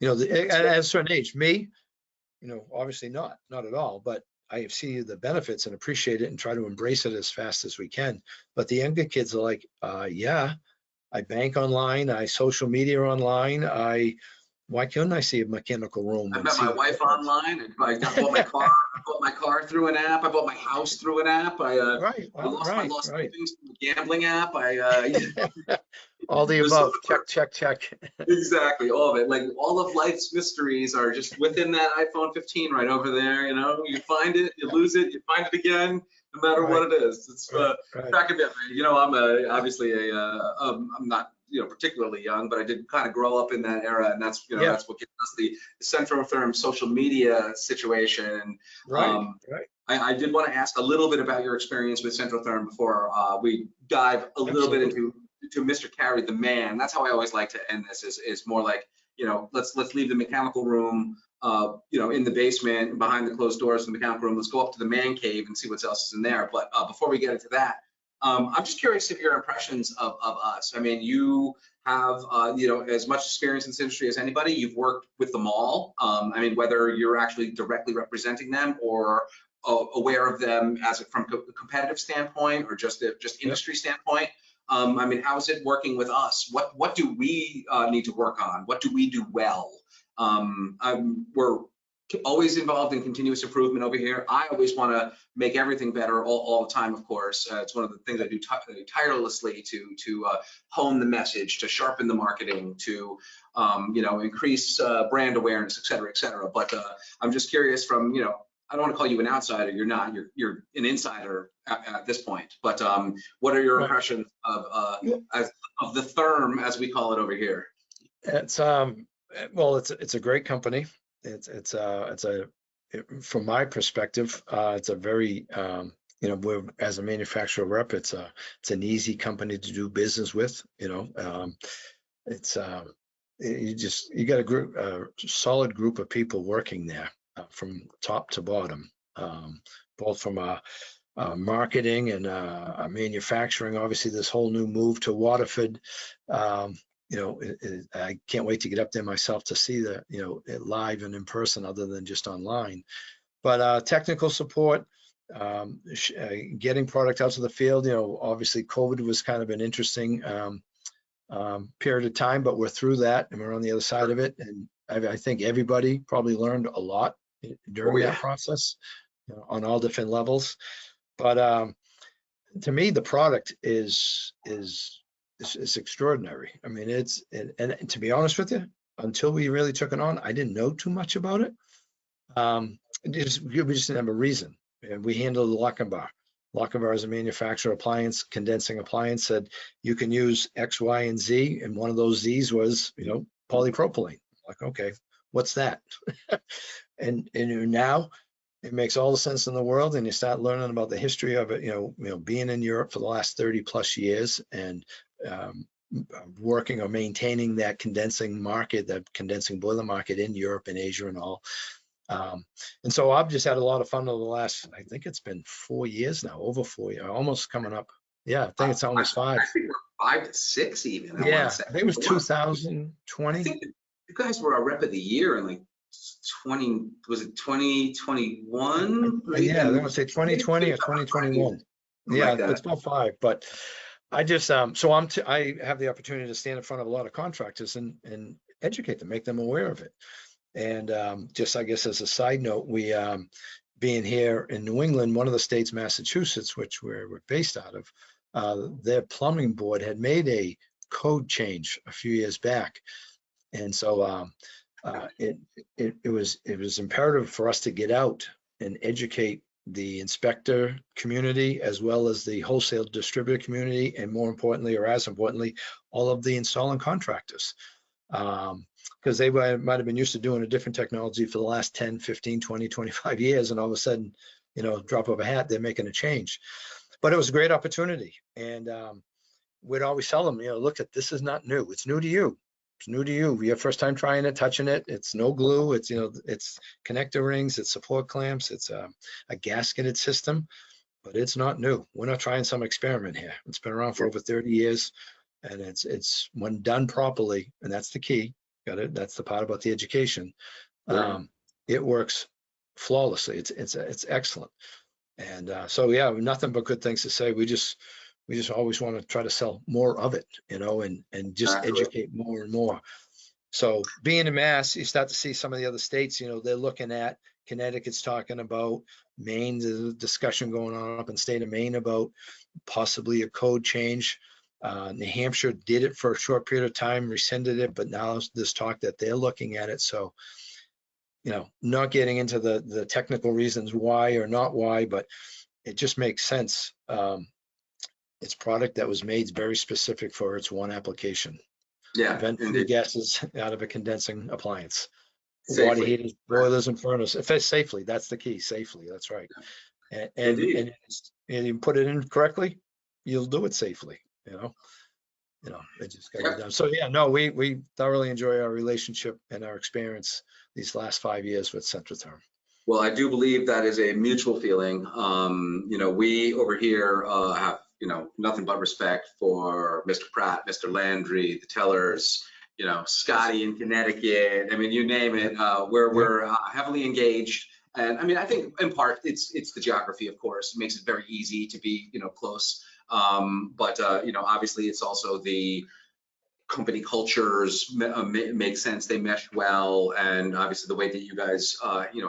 Speaker 4: at a certain age. Me, obviously not at all, but I see the benefits and appreciate it and try to embrace it as fast as we can. But the younger kids are like, yeah, I bank online, I social media online, why couldn't I see a mechanical room?
Speaker 5: I met my wife online, and I bought my car. I bought my car through an app. I bought my house through an app. I lost savings through a gambling app.
Speaker 4: All the above. Check.
Speaker 5: Exactly, all of it. Like all of life's mysteries are just within that iPhone 15 right over there. You find it, you lose it, you find it again. No matter what it is, it's cracking me up. I'm obviously I'm not particularly young, but I did kind of grow up in that era, and that's that's what gives us the Centrotherm social media situation. And I did want to ask a little bit about your experience with Centrotherm before we dive a little bit into Mr. Carey, the man. That's how I always like to end this. Is more like let's leave the mechanical room in the basement behind the closed doors of the mechanical room. Let's go up to the man cave and see what else is in there. But before we get into that, I'm just curious of your impressions of us. I mean, you have, as much experience in this industry as anybody. You've worked with them all. I mean, whether you're actually directly representing them or aware of them from a competitive standpoint or just industry standpoint. I mean, how is it working with us? What do we need to work on? What do we do well? We're always involved in continuous improvement over here. I always want to make everything better all the time, of course. It's one of the things I do tirelessly to hone the message, to sharpen the marketing, to increase brand awareness, et cetera, et cetera. But I'm just curious from, I don't want to call you an outsider. You're not. You're an insider at this point. But what are your impressions of the Therm, as we call it over here?
Speaker 4: It's it's a great company. It's from my perspective, it's a very we're, as a manufacturer rep, it's an easy company to do business with. You got a solid group of people working there from top to bottom, both from marketing and manufacturing. Obviously, this whole new move to Waterford. I can't wait to get up there myself to see it live and in person, other than just online. But technical support, getting product out to the field. Obviously COVID was kind of an interesting period of time, but we're through that and we're on the other side of it. And I think everybody probably learned a lot during that process, on all different levels. But to me, the product is extraordinary. I mean, and to be honest with you, until we really took it on, I didn't know too much about it. We just didn't have a reason. And we handled the lock and bar. Lochinvar is a manufacturer appliance, condensing appliance, said you can use X, Y, and Z, and one of those Z's was, polypropylene. Like, okay, what's that? and now it makes all the sense in the world, and you start learning about the history of it. Being in Europe for the last 30 plus years, and working or maintaining that condensing market, that condensing boiler market in Europe and Asia and all. And so I've just had a lot of fun over the last, I think it's been 4 years now, over 4 years, almost coming up. Yeah, I think it's almost 5.
Speaker 5: I think we're 5 to 6 even.
Speaker 4: Yeah, I think it was 2020.
Speaker 5: I think you guys were our rep of the year in like 2021?
Speaker 4: Yeah, I want to say 2020 or 2021. Yeah,
Speaker 5: Like
Speaker 4: it's about 5. But I just, I have the opportunity to stand in front of a lot of contractors and educate them, make them aware of it. And just, I guess, as a side note, we, being here in New England, one of the states, Massachusetts, which we're based out of, their plumbing board had made a code change a few years back. And so it was imperative for us to get out and educate the inspector community, as well as the wholesale distributor community, and more importantly, or as importantly, all of the installing contractors. Because they might have been used to doing a different technology for the last 10, 15, 20, 25 years, and all of a sudden, drop of a hat, they're making a change. But it was a great opportunity, and we'd always tell them, look, this is not new. It's new to you. It's new to you. Your first time trying it, touching it. It's no glue. It's, it's connector rings, it's support clamps, it's a gasketed system, but it's not new. We're not trying some experiment here. It's been around for over 30 years, and it's when done properly, and that's the key. Got it. That's the part about the education. It works flawlessly. It's excellent. And so yeah, nothing but good things to say. We just always want to try to sell more of it, and just educate more and more. So being in Mass, you start to see some of the other states, they're looking at, Connecticut's talking about, Maine, there's a discussion going on up in the state of Maine about possibly a code change. New Hampshire did it for a short period of time, rescinded it, but now there's talk that they're looking at it. So, not getting into the technical reasons why or not why, but it just makes sense. It's product that was made very specific for its one application.
Speaker 5: Yeah,
Speaker 4: Vent the gases out of a condensing appliance.
Speaker 5: Safely.
Speaker 4: Water heaters, boilers, and furnace. If it's safely, that's the key. Safely, that's right. And you put it in correctly, you'll do it safely. It just got to be done. So yeah, no, we thoroughly enjoy our relationship and our experience these last 5 years with Centrotherm.
Speaker 5: Well, I do believe that is a mutual feeling. We over here have, nothing but respect for Mr. Pratt, Mr. Landry, the tellers, Scotty in Connecticut. I mean, you name it. We're heavily engaged. And I mean, I think in part it's the geography, of course, it makes it very easy to be, close. But obviously it's also the company cultures make sense, they mesh well, and obviously the way that you guys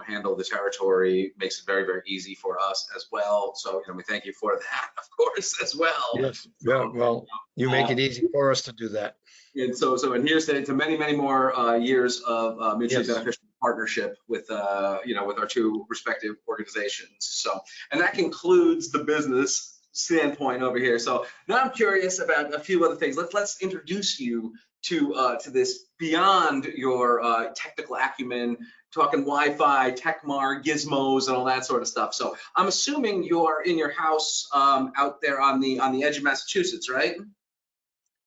Speaker 5: handle the territory makes it very, very easy for us as well. So we thank you for that, of course, as well.
Speaker 4: Yes. Yeah, well, you make it easy for us to do that.
Speaker 5: And and here's to many, many more years of mutually beneficial partnership with with our two respective organizations. So, and that concludes the business standpoint over here. So now I'm curious about a few other things. Let's introduce you to this beyond your technical acumen, talking Wi-Fi, TechMar, gizmos, and all that sort of stuff. So I'm assuming you're in your house out there on the edge of Massachusetts, right?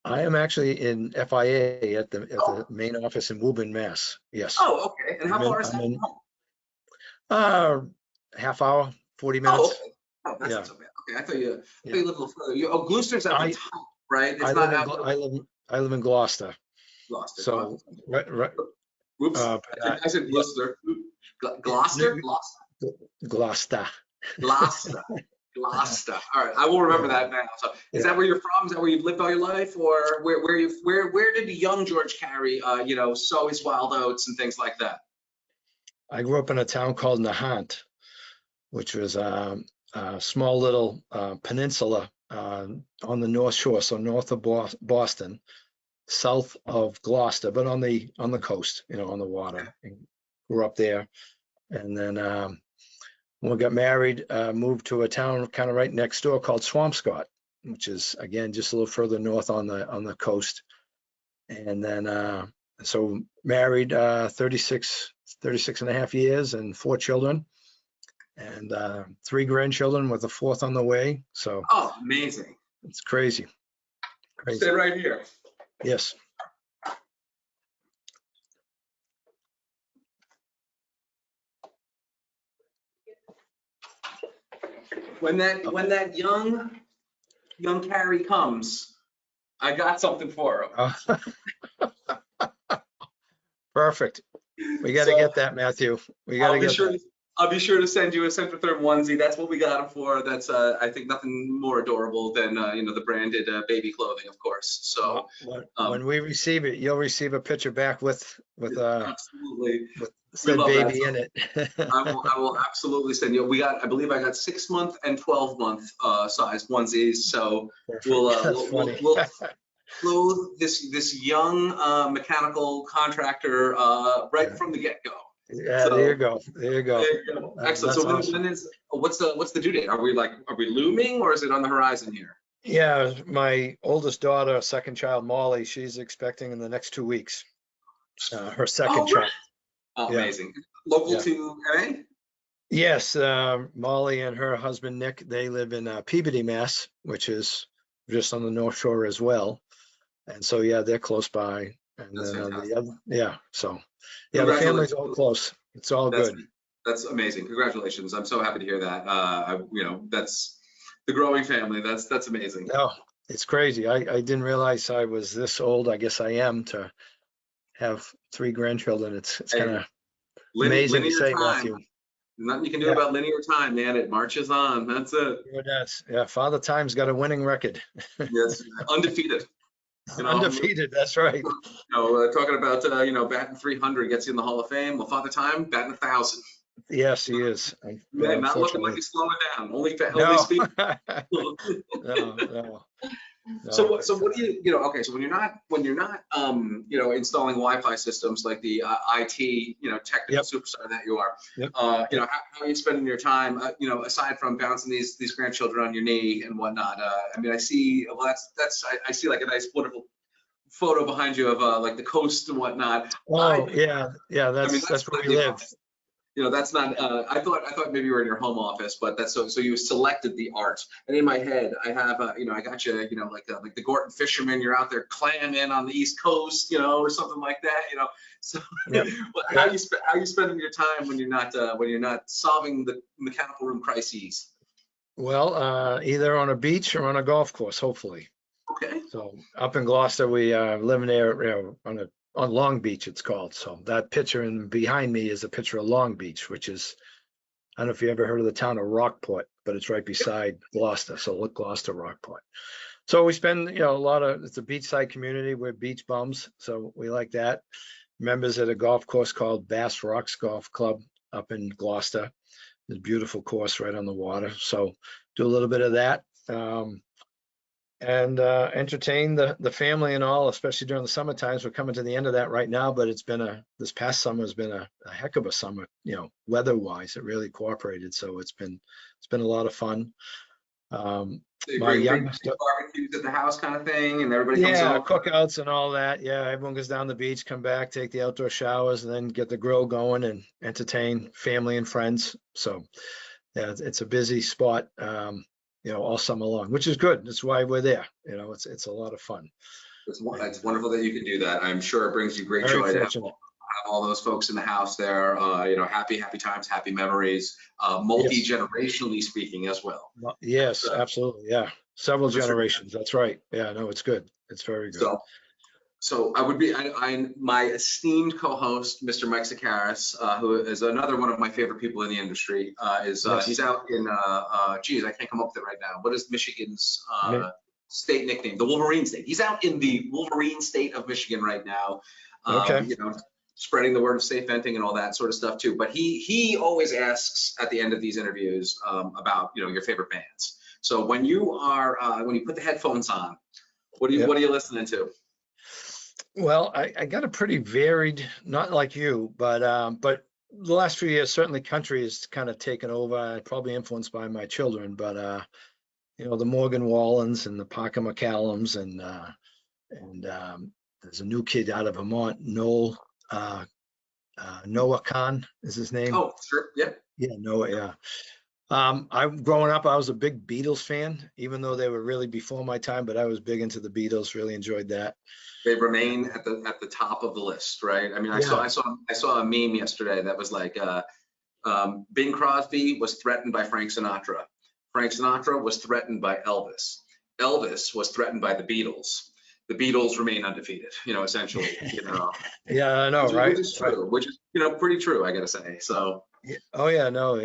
Speaker 4: I am actually in FIA at the main office in Woburn, Mass. Yes.
Speaker 5: Oh, okay. And how far is that from home?
Speaker 4: Half hour, 40 minutes.
Speaker 5: Oh, okay. Oh, that's not so bad. Okay, I thought you lived a little further. Gloucester's at the top, right? It's
Speaker 4: I live in Gloucester.
Speaker 5: Gloucester.
Speaker 4: So right.
Speaker 5: Oops. I said Gloucester. Gloucester. Gloucester. All right, I will remember that now. So, is that where you're from? Is that where you've lived all your life, or where did young George Carey, sow his wild oats and things like that?
Speaker 4: I grew up in a town called Nahant, which was a small little peninsula on the North Shore, so north of Boston, south of Gloucester, but on the coast, on the water. And grew up there, and then When we got married, moved to a town kind of right next door called Swampscott, which is again just a little further north on the coast. And then so married 36 and a half years and 4 children and 3 grandchildren with a 4th on the way. So
Speaker 5: Oh, amazing.
Speaker 4: it's crazy.
Speaker 5: Stay right here.
Speaker 4: Yes.
Speaker 5: When that young Carey comes, I got something for him.
Speaker 4: Perfect. We got to get that, Matthew. We got to get that.
Speaker 5: I'll be sure to send you a Centrotherm onesie. That's what we got him for. That's I think nothing more adorable than the branded baby clothing, of course. So
Speaker 4: when we receive it, you'll receive a picture back with
Speaker 5: absolutely
Speaker 4: said baby in it.
Speaker 5: I will absolutely send you. I believe I got 6-month and 12-month size onesies. So we'll clothe this young mechanical contractor right from the get-go.
Speaker 4: Yeah, so, there you go. There you go.
Speaker 5: Excellent. So awesome. What's the due date? Are we looming, or is it on the horizon here?
Speaker 4: Yeah, my oldest daughter, second child, Molly, she's expecting in the next 2 weeks. Her second child.
Speaker 5: Oh, yeah. Amazing. Local to LA?
Speaker 4: Yes, Molly and her husband Nick, they live in Peabody, Mass, which is just on the North Shore as well. And so yeah, they're close by. And
Speaker 5: that's
Speaker 4: then
Speaker 5: fantastic.
Speaker 4: The family's all close. It's all good.
Speaker 5: That's amazing. Congratulations. I'm so happy to hear that. That's the growing family. That's amazing.
Speaker 4: No, it's crazy. I didn't realize I was this old. I guess I am to have 3 grandchildren. It's kind of amazing to say, Matthew.
Speaker 5: Nothing you can do about linear time, man. It marches on. That's it.
Speaker 4: It does. Yeah, Father Time's got a winning record.
Speaker 5: Yes, undefeated.
Speaker 4: Undefeated, that's right.
Speaker 5: Talking about batting 300 gets you in the Hall of Fame. Well, Father Time batting 1,000.
Speaker 4: Yes, he is.
Speaker 5: Man, not looking like he's slowing down. Only speed.
Speaker 4: No.
Speaker 5: So what do you okay, so when you're not installing Wi-Fi systems like the IT technical superstar that you are, how are you spending your time aside from bouncing these grandchildren on your knee and whatnot? I see I see like a nice wonderful photo behind you of like the coast and whatnot.
Speaker 4: That's where we live.
Speaker 5: That's not. I thought maybe you were in your home office, but that's so you selected the art. And in my head, I have I got you like the Gorton fisherman. You're out there clamming on the East Coast, or something like that. So how are you spending your time when you're not solving the mechanical room crises?
Speaker 4: Well, either on a beach or on a golf course, hopefully.
Speaker 5: Okay.
Speaker 4: So up in Gloucester, we live there on Long Beach, it's called. So that picture behind me is a picture of Long Beach, which is, I don't know if you ever heard of the town of Rockport, but it's right beside Gloucester. So look, Gloucester, Rockport. So we spend, it's a beachside community. We're beach bums. So we like that. Members at a golf course called Bass Rocks Golf Club up in Gloucester. It's a beautiful course right on the water. So do a little bit of that. And entertain the family and all, especially during the summer times. We're coming to the end of that right now, but this past summer has been a heck of a summer, weather-wise. It really cooperated, so it's been a lot of fun. My youngest
Speaker 5: barbecues at the house kind of thing, and everybody comes over.
Speaker 4: Cookouts and all that. Yeah, everyone goes down the beach, come back, take the outdoor showers, and then get the grill going and entertain family and friends. So yeah, it's a busy spot. All summer long, which is good. That's why we're there. It's a lot of fun.
Speaker 5: It's wonderful that you can do that. I'm sure it brings you great joy to have all those folks in the house there. Happy times, happy memories, multi-generationally speaking as well.
Speaker 4: Yes, absolutely. Yeah, several generations. That's right. Yeah, no, it's good. It's very good.
Speaker 5: So I would be my esteemed co-host, Mr. Mike Sakaris, who is another one of my favorite people in the industry. He's out in I can't come up with it right now. What is Michigan's state nickname? The Wolverine State. He's out in the Wolverine State of Michigan right now. Spreading the word of safe venting and all that sort of stuff too. But he always asks at the end of these interviews about your favorite bands. So when you put the headphones on, what are you listening to?
Speaker 4: Well, I got a pretty varied, not like you, but the last few years, certainly country has kind of taken over, probably influenced by my children, but you know, the Morgan Wallens and the Parker McCallums and there's a new kid out of Vermont, Noah Khan is his name.
Speaker 5: Oh, sure. Yeah.
Speaker 4: Yeah, Noah, yeah. Growing up, I was a big Beatles fan, even though they were really before my time, but I was big into the Beatles, really enjoyed that.
Speaker 5: They remain at the top of the list, right? I mean, I
Speaker 4: Yeah.
Speaker 5: saw a meme yesterday that was like, Bing Crosby was threatened by Frank Sinatra. Frank Sinatra was threatened by Elvis. Elvis was threatened by the Beatles. The Beatles remain undefeated, you know, essentially, you know.
Speaker 4: Yeah, I know, right?
Speaker 5: Which is true, which is, you know, pretty true, I gotta say. So.
Speaker 4: Yeah. Oh yeah, no,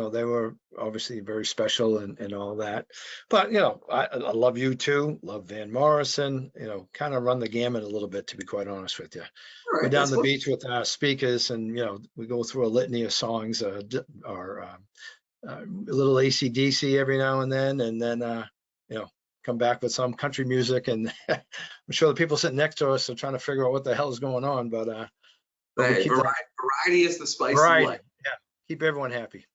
Speaker 4: they were obviously very special and all that. But you know, I love U2, love Van Morrison. You know, kind of run the gamut a little bit, to be quite honest with you.
Speaker 5: All
Speaker 4: We're
Speaker 5: right,
Speaker 4: down
Speaker 5: that's
Speaker 4: the
Speaker 5: what-
Speaker 4: beach with our speakers, and you know, we go through a litany of songs, or a little AC/DC every now and then you know, come back with some country music, and I'm sure the people sitting next to us are trying to figure out what the hell is going on, but we
Speaker 5: Hey,
Speaker 4: keep
Speaker 5: variety is the spice of
Speaker 4: variety.
Speaker 5: life.
Speaker 4: Yeah, keep everyone happy.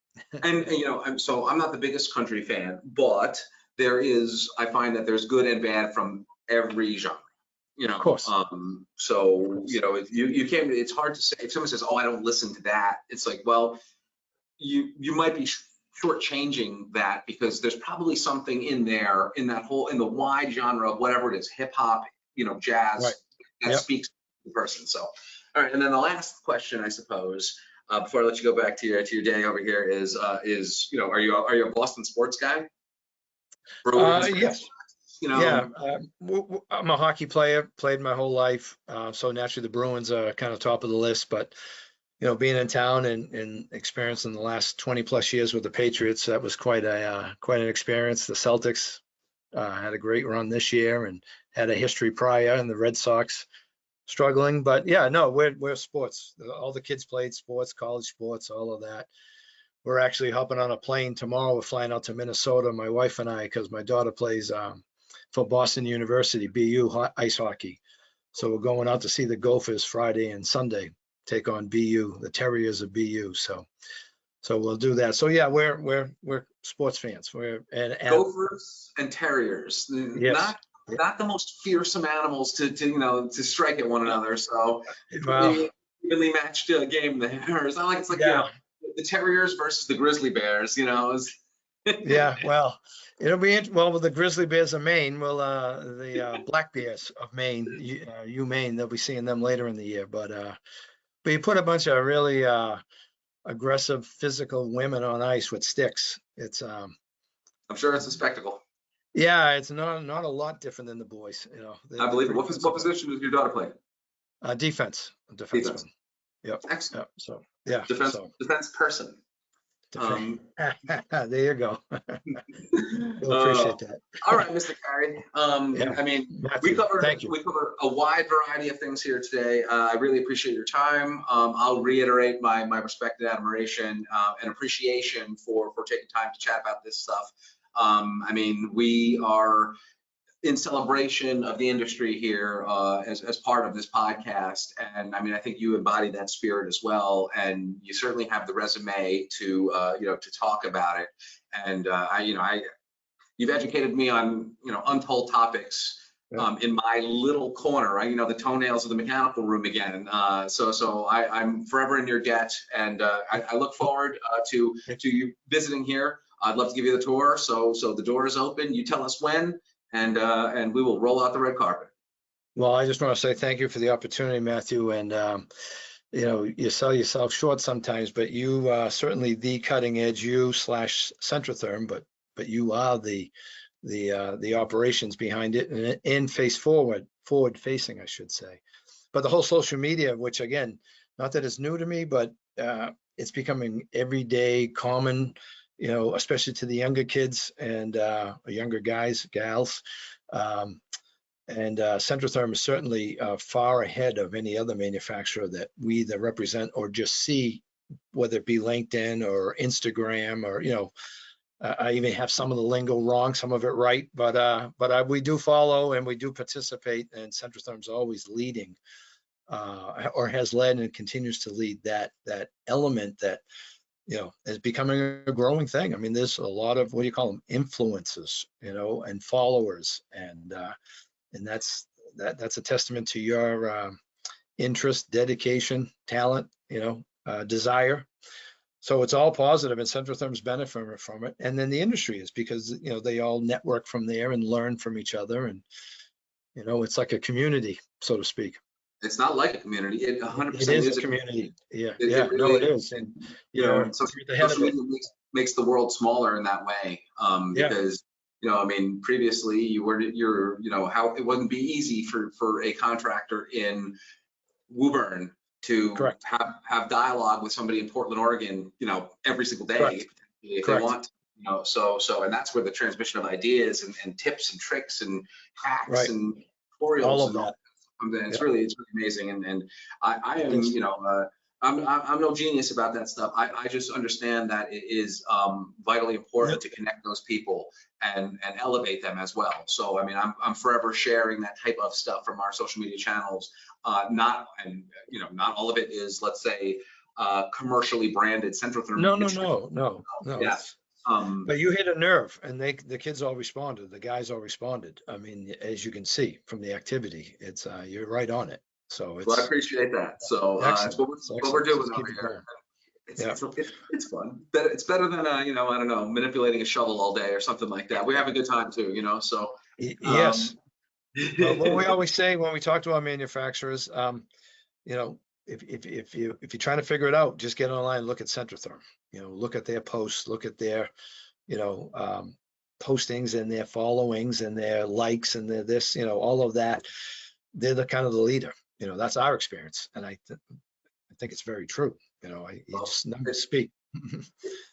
Speaker 5: And you know, I'm not the biggest country fan, but I find that there's good and bad from every genre. You know,
Speaker 4: Of course.
Speaker 5: so you know, you can't. It's hard to say. If someone says, "Oh, I don't listen to that," it's like, well, you might be shortchanging that, because there's probably something in there in the wide genre of whatever it is, hip hop, you know, jazz,
Speaker 4: Right.
Speaker 5: that
Speaker 4: Yep.
Speaker 5: speaks to the person. So, all right, and then the last question, I suppose, before I let you go back to your day over here, is you know, are you a Boston sports guy?
Speaker 4: Yes.
Speaker 5: You know.
Speaker 4: Yeah, I'm a hockey player, played my whole life. So naturally the Bruins are kind of top of the list, but you know, being in town and experiencing the last 20 plus years with the Patriots, that was quite an experience. The Celtics had a great run this year and had a history prior, and the Red Sox struggling. But yeah, no, we're sports. All the kids played sports, college sports, all of that. We're actually hopping on a plane tomorrow. We're flying out to Minnesota, my wife and I, because my daughter plays for Boston University, BU ice hockey. So we're going out to see the Gophers Friday and Sunday, take on BU, the Terriers of BU. So we'll do that. So yeah, we're sports fans. And
Speaker 5: Gophers and Terriers,
Speaker 4: yes.
Speaker 5: not the most fearsome animals to you know, to strike at one another. So
Speaker 4: Well,
Speaker 5: evenly matched game there. It's not like, it's like,
Speaker 4: yeah.
Speaker 5: you know, the Terriers versus the Grizzly Bears, you know.
Speaker 4: Yeah, well, it'll be well with the Grizzly Bears of Maine. Well, the Black Bears of Maine, Maine, they'll be seeing them later in the year. But you put a bunch of really aggressive, physical women on ice with sticks. It's
Speaker 5: I'm sure it's a spectacle.
Speaker 4: yeah, it's not a lot different than the boys. You know,
Speaker 5: I believe it. What position does your daughter play?
Speaker 4: Defense. Yep.
Speaker 5: Excellent.
Speaker 4: Yep. So yeah.
Speaker 5: Defense person.
Speaker 4: There you go. We'll appreciate that.
Speaker 5: All right, Mr. Carey.
Speaker 4: Yeah.
Speaker 5: I mean,
Speaker 4: Matthew, thank you.
Speaker 5: we covered a wide variety of things here today. I really appreciate your time. I'll reiterate my respect and admiration and appreciation for taking time to chat about this stuff. I mean, we are in celebration of the industry here as part of this podcast. And I mean, I think you embody that spirit as well. And you certainly have the resume to, you know, to talk about it. And you've educated me on, you know, untold topics in my little corner, right? You know, the toenails of the mechanical room again. So I'm forever in your debt. And I look forward to you visiting here. I'd love to give you the tour. So the door is open. You tell us when. And we will roll out the red carpet.
Speaker 4: Well, I just want to say thank you for the opportunity, Matthew. And you know, you sell yourself short sometimes, but you are certainly the cutting edge. Centrotherm, but you are the operations behind it and face forward facing, I should say. But the whole social media, which again, not that it's new to me, but it's becoming everyday common. You know, especially to the younger kids and younger guys, gals. And Centrotherm is certainly far ahead of any other manufacturer that we either represent or just see, whether it be LinkedIn or Instagram, or, you know, I even have some of the lingo wrong, some of it right, but we do follow and we do participate, and Centrotherm's always leading or has led and continues to lead that element that, is becoming a growing thing. I mean, there's a lot of, what do you call them, influencers, and followers, and that's a testament to your interest, dedication, talent, desire. So it's all positive, and Centrotherm's benefiting from it. And then the industry is, because, they all network from there and learn from each other. And, it's like a community, so to speak.
Speaker 5: It's not like a community. It 100%
Speaker 4: It is a community. Yeah,
Speaker 5: It
Speaker 4: no,
Speaker 5: really
Speaker 4: it is. And,
Speaker 5: and
Speaker 4: you're at the head of
Speaker 5: social
Speaker 4: it.
Speaker 5: media makes the world smaller in that way.
Speaker 4: Yeah.
Speaker 5: Because, I mean, previously how it wouldn't be easy for a contractor in Woburn to
Speaker 4: Correct.
Speaker 5: have dialogue with somebody in Portland, Oregon, every single day.
Speaker 4: Correct.
Speaker 5: If
Speaker 4: Correct.
Speaker 5: they want, so, and that's where the transmission of ideas and tips and tricks and hacks
Speaker 4: Right.
Speaker 5: and tutorials
Speaker 4: All of
Speaker 5: and all
Speaker 4: that.
Speaker 5: It's
Speaker 4: Yeah.
Speaker 5: really amazing, and I am,
Speaker 4: Yes.
Speaker 5: I'm no genius about that stuff. I just understand that it is vitally important to connect those people and elevate them as well. So I mean, I'm forever sharing that type of stuff from our social media channels. Not all of it is, let's say, commercially branded Centrotherm.
Speaker 4: No.
Speaker 5: Yeah.
Speaker 4: But you hit a nerve, and the kids all responded. The guys all responded. I mean, as you can see from the activity, it's you're right on it. So it's.
Speaker 5: Well, I appreciate that. So that's what we're doing over here. It's fun. It's better than I don't know, manipulating a shovel all day or something like that. We have a good time too, So
Speaker 4: Yes. What we always say when we talk to our manufacturers, if you're trying to figure it out, just get online and look at Centrotherm. Look at their posts, look at their, postings and their followings and their likes and their this, all of that. They're the kind of the leader. That's our experience, and I think it's very true. Just never speak.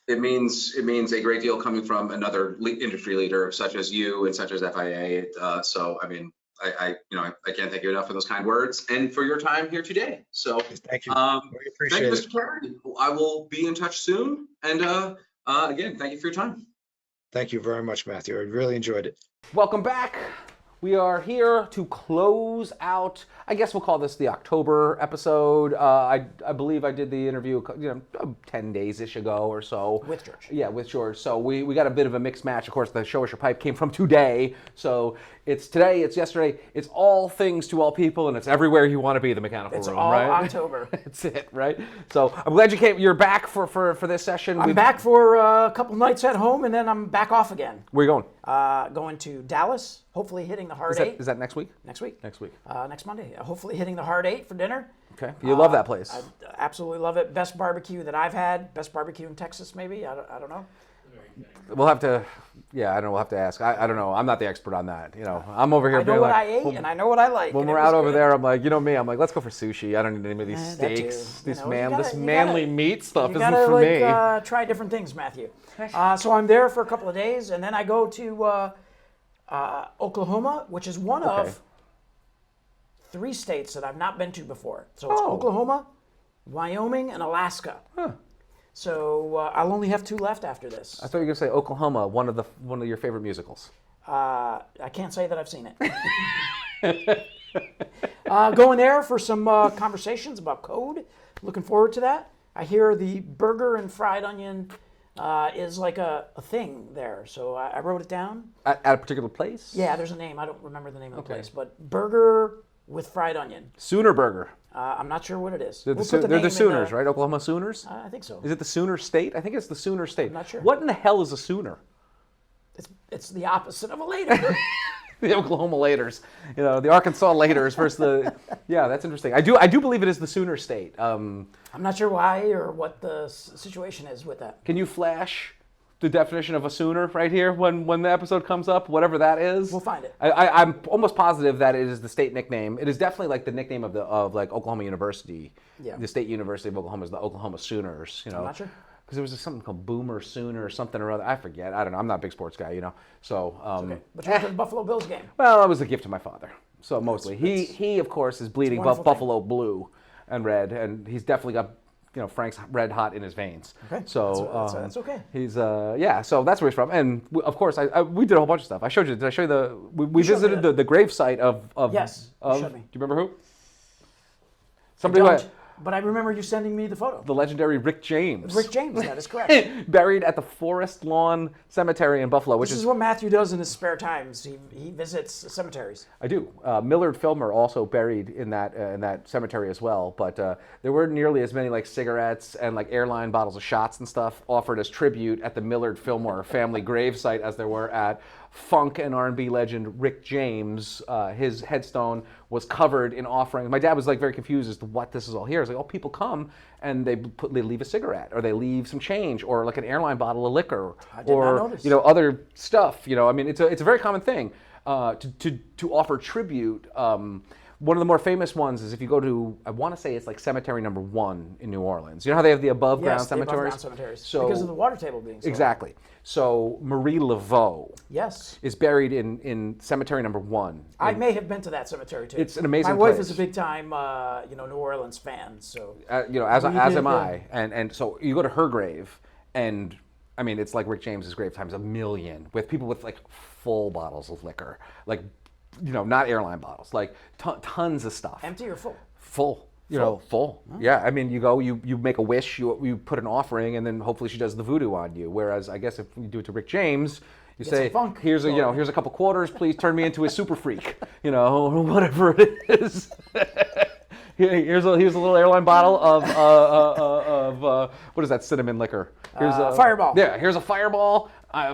Speaker 5: It means a great deal coming from another industry leader such as you and such as FIA. So I mean, I can't thank you enough for those kind words and for your time here today. So
Speaker 4: thank you.
Speaker 5: We
Speaker 4: Appreciate
Speaker 5: thank you,
Speaker 4: it.
Speaker 5: Mr. Carey. I will be in touch soon. And again, thank you for your time.
Speaker 4: Thank you very much, Matthew. I really enjoyed it.
Speaker 2: Welcome back. We are here to close out, I guess we'll call this the October episode. I believe I did the interview 10 days-ish ago or so.
Speaker 3: With George.
Speaker 2: Yeah, with George. So we got a bit of a mixed match. Of course, the Show Us Your Pipe came from today. So it's today, it's yesterday, it's all things to all people, and it's everywhere you want to be, the Mechanical Room,
Speaker 3: all
Speaker 2: right?
Speaker 3: October.
Speaker 2: That's it, right? So I'm glad you're back for this session.
Speaker 3: I'm back for a couple nights at home, and then I'm back off again.
Speaker 2: Where are you going?
Speaker 3: Going to Dallas, hopefully hitting the hard
Speaker 2: Is
Speaker 3: eight.
Speaker 2: that next week?
Speaker 3: Next week.
Speaker 2: Next week.
Speaker 3: Next Monday. Hopefully hitting the hard eight for dinner.
Speaker 2: Okay. You love that place.
Speaker 3: I absolutely love it. Best barbecue that I've had. Best barbecue in Texas, maybe. I don't know.
Speaker 2: We'll have to, I don't know, we'll have to ask. I don't know. I'm not the expert on that. I'm over here
Speaker 3: I know
Speaker 2: being
Speaker 3: what
Speaker 2: like,
Speaker 3: I ate, and I know what I like.
Speaker 2: when
Speaker 3: and
Speaker 2: we're
Speaker 3: it was
Speaker 2: out over
Speaker 3: good.
Speaker 2: there, I'm like, me, I'm like, let's go for sushi. I don't need any of these
Speaker 3: That too.
Speaker 2: steaks.
Speaker 3: You
Speaker 2: This
Speaker 3: know,
Speaker 2: this
Speaker 3: you
Speaker 2: manly
Speaker 3: gotta-
Speaker 2: meat stuff
Speaker 3: You
Speaker 2: isn't
Speaker 3: gotta
Speaker 2: for me.
Speaker 3: try different things, Matthew. So I'm there for a couple of days, and then I go to Oklahoma, which is one of 3 states that I've not been to before. So it's Oklahoma, Wyoming, and Alaska.
Speaker 2: Huh.
Speaker 3: So I'll only have 2 left after this.
Speaker 2: I thought you were gonna say Oklahoma, one of your favorite musicals.
Speaker 3: I can't say that I've seen it. Going there for some conversations about code. Looking forward to that. I hear the burger and fried onion is like a thing there. So I wrote it down.
Speaker 2: At a particular place?
Speaker 3: Yeah, there's a name. I don't remember the name of the
Speaker 2: Okay.
Speaker 3: place. But burger with fried onion.
Speaker 2: Sooner Burger.
Speaker 3: I'm not sure what it is.
Speaker 2: They're
Speaker 3: We'll put
Speaker 2: they're
Speaker 3: name
Speaker 2: the
Speaker 3: in
Speaker 2: Sooners, right? Oklahoma Sooners?
Speaker 3: I think so.
Speaker 2: Is it the Sooner State? I think it's the Sooner State. I'm
Speaker 3: not sure.
Speaker 2: What in the hell is a Sooner?
Speaker 3: It's the opposite of a later.
Speaker 2: The Oklahoma Laters, the Arkansas Laters versus the. Yeah, that's interesting. I do believe it is the Sooner State.
Speaker 3: I'm not sure why or what the situation is with that.
Speaker 2: Can you flash the definition of a Sooner right here when the episode comes up, whatever that is?
Speaker 3: We'll find it.
Speaker 2: I'm almost positive that it is the state nickname. It is definitely like the nickname of like Oklahoma University.
Speaker 3: Yeah.
Speaker 2: The State University of Oklahoma is the Oklahoma Sooners.
Speaker 3: I'm not sure.
Speaker 2: Because there was something called Boomer Sooner or something or other. I forget. I don't know. I'm not a big sports guy, So.
Speaker 3: Okay. But you went to the Buffalo Bills game.
Speaker 2: Well, it was a gift to my father. So mostly, he of course is bleeding
Speaker 3: wonderful
Speaker 2: buffalo blue and red, and he's definitely got Frank's red hot in his veins.
Speaker 3: Okay.
Speaker 2: So
Speaker 3: that's okay.
Speaker 2: He's So that's where he's from, and of course we did a whole bunch of stuff. I showed you. Did I show you we
Speaker 3: showed me
Speaker 2: visited the grave site of
Speaker 3: Yes, you
Speaker 2: of
Speaker 3: showed me.
Speaker 2: do you remember who? Somebody who
Speaker 3: Don't, but I remember you sending me the photo.
Speaker 2: the legendary Rick James.
Speaker 3: Rick James, that is correct.
Speaker 2: Buried at the Forest Lawn Cemetery in Buffalo, which
Speaker 3: This is what Matthew does in his spare times. He visits cemeteries.
Speaker 2: I do. Millard Fillmore also buried in that cemetery as well, but there weren't nearly as many like cigarettes and like airline bottles of shots and stuff offered as tribute at the Millard Fillmore family gravesite as there were at funk and R&B legend Rick James. His headstone was covered in offerings. My dad was like very confused as to what this is all here. It's like, oh, people come and they leave a cigarette, or they leave some change, or like an airline bottle of liquor, or other stuff. I mean, it's a very common thing to offer tribute. One of the more famous ones is if you go to, I want to say it's like Cemetery Number 1 in New Orleans. You know how they have the above-ground cemeteries?
Speaker 3: Above-ground cemeteries. So, because of the water table being so
Speaker 2: exactly. So Marie Laveau is buried in Cemetery Number 1.
Speaker 3: I may have been to that cemetery too.
Speaker 2: It's an amazing
Speaker 3: place. My wife
Speaker 2: place.
Speaker 3: is a big-time, New Orleans fan. So
Speaker 2: as am I. And so you go to her grave, and I mean, it's like Rick James's grave times a million, with people with like full bottles of liquor, like. Not airline bottles, like tons of stuff.
Speaker 3: Empty or full?
Speaker 2: Full. Full. Oh. Yeah, I mean, you go, you make a wish, you put an offering, and then hopefully she does the voodoo on you. Whereas I guess if you do it to Rick James, you say, here's a couple quarters, please turn me into a super freak, whatever it is. Here's a little airline bottle of what is that cinnamon liquor? Here's a
Speaker 3: Fireball.
Speaker 2: Yeah, here's a Fireball.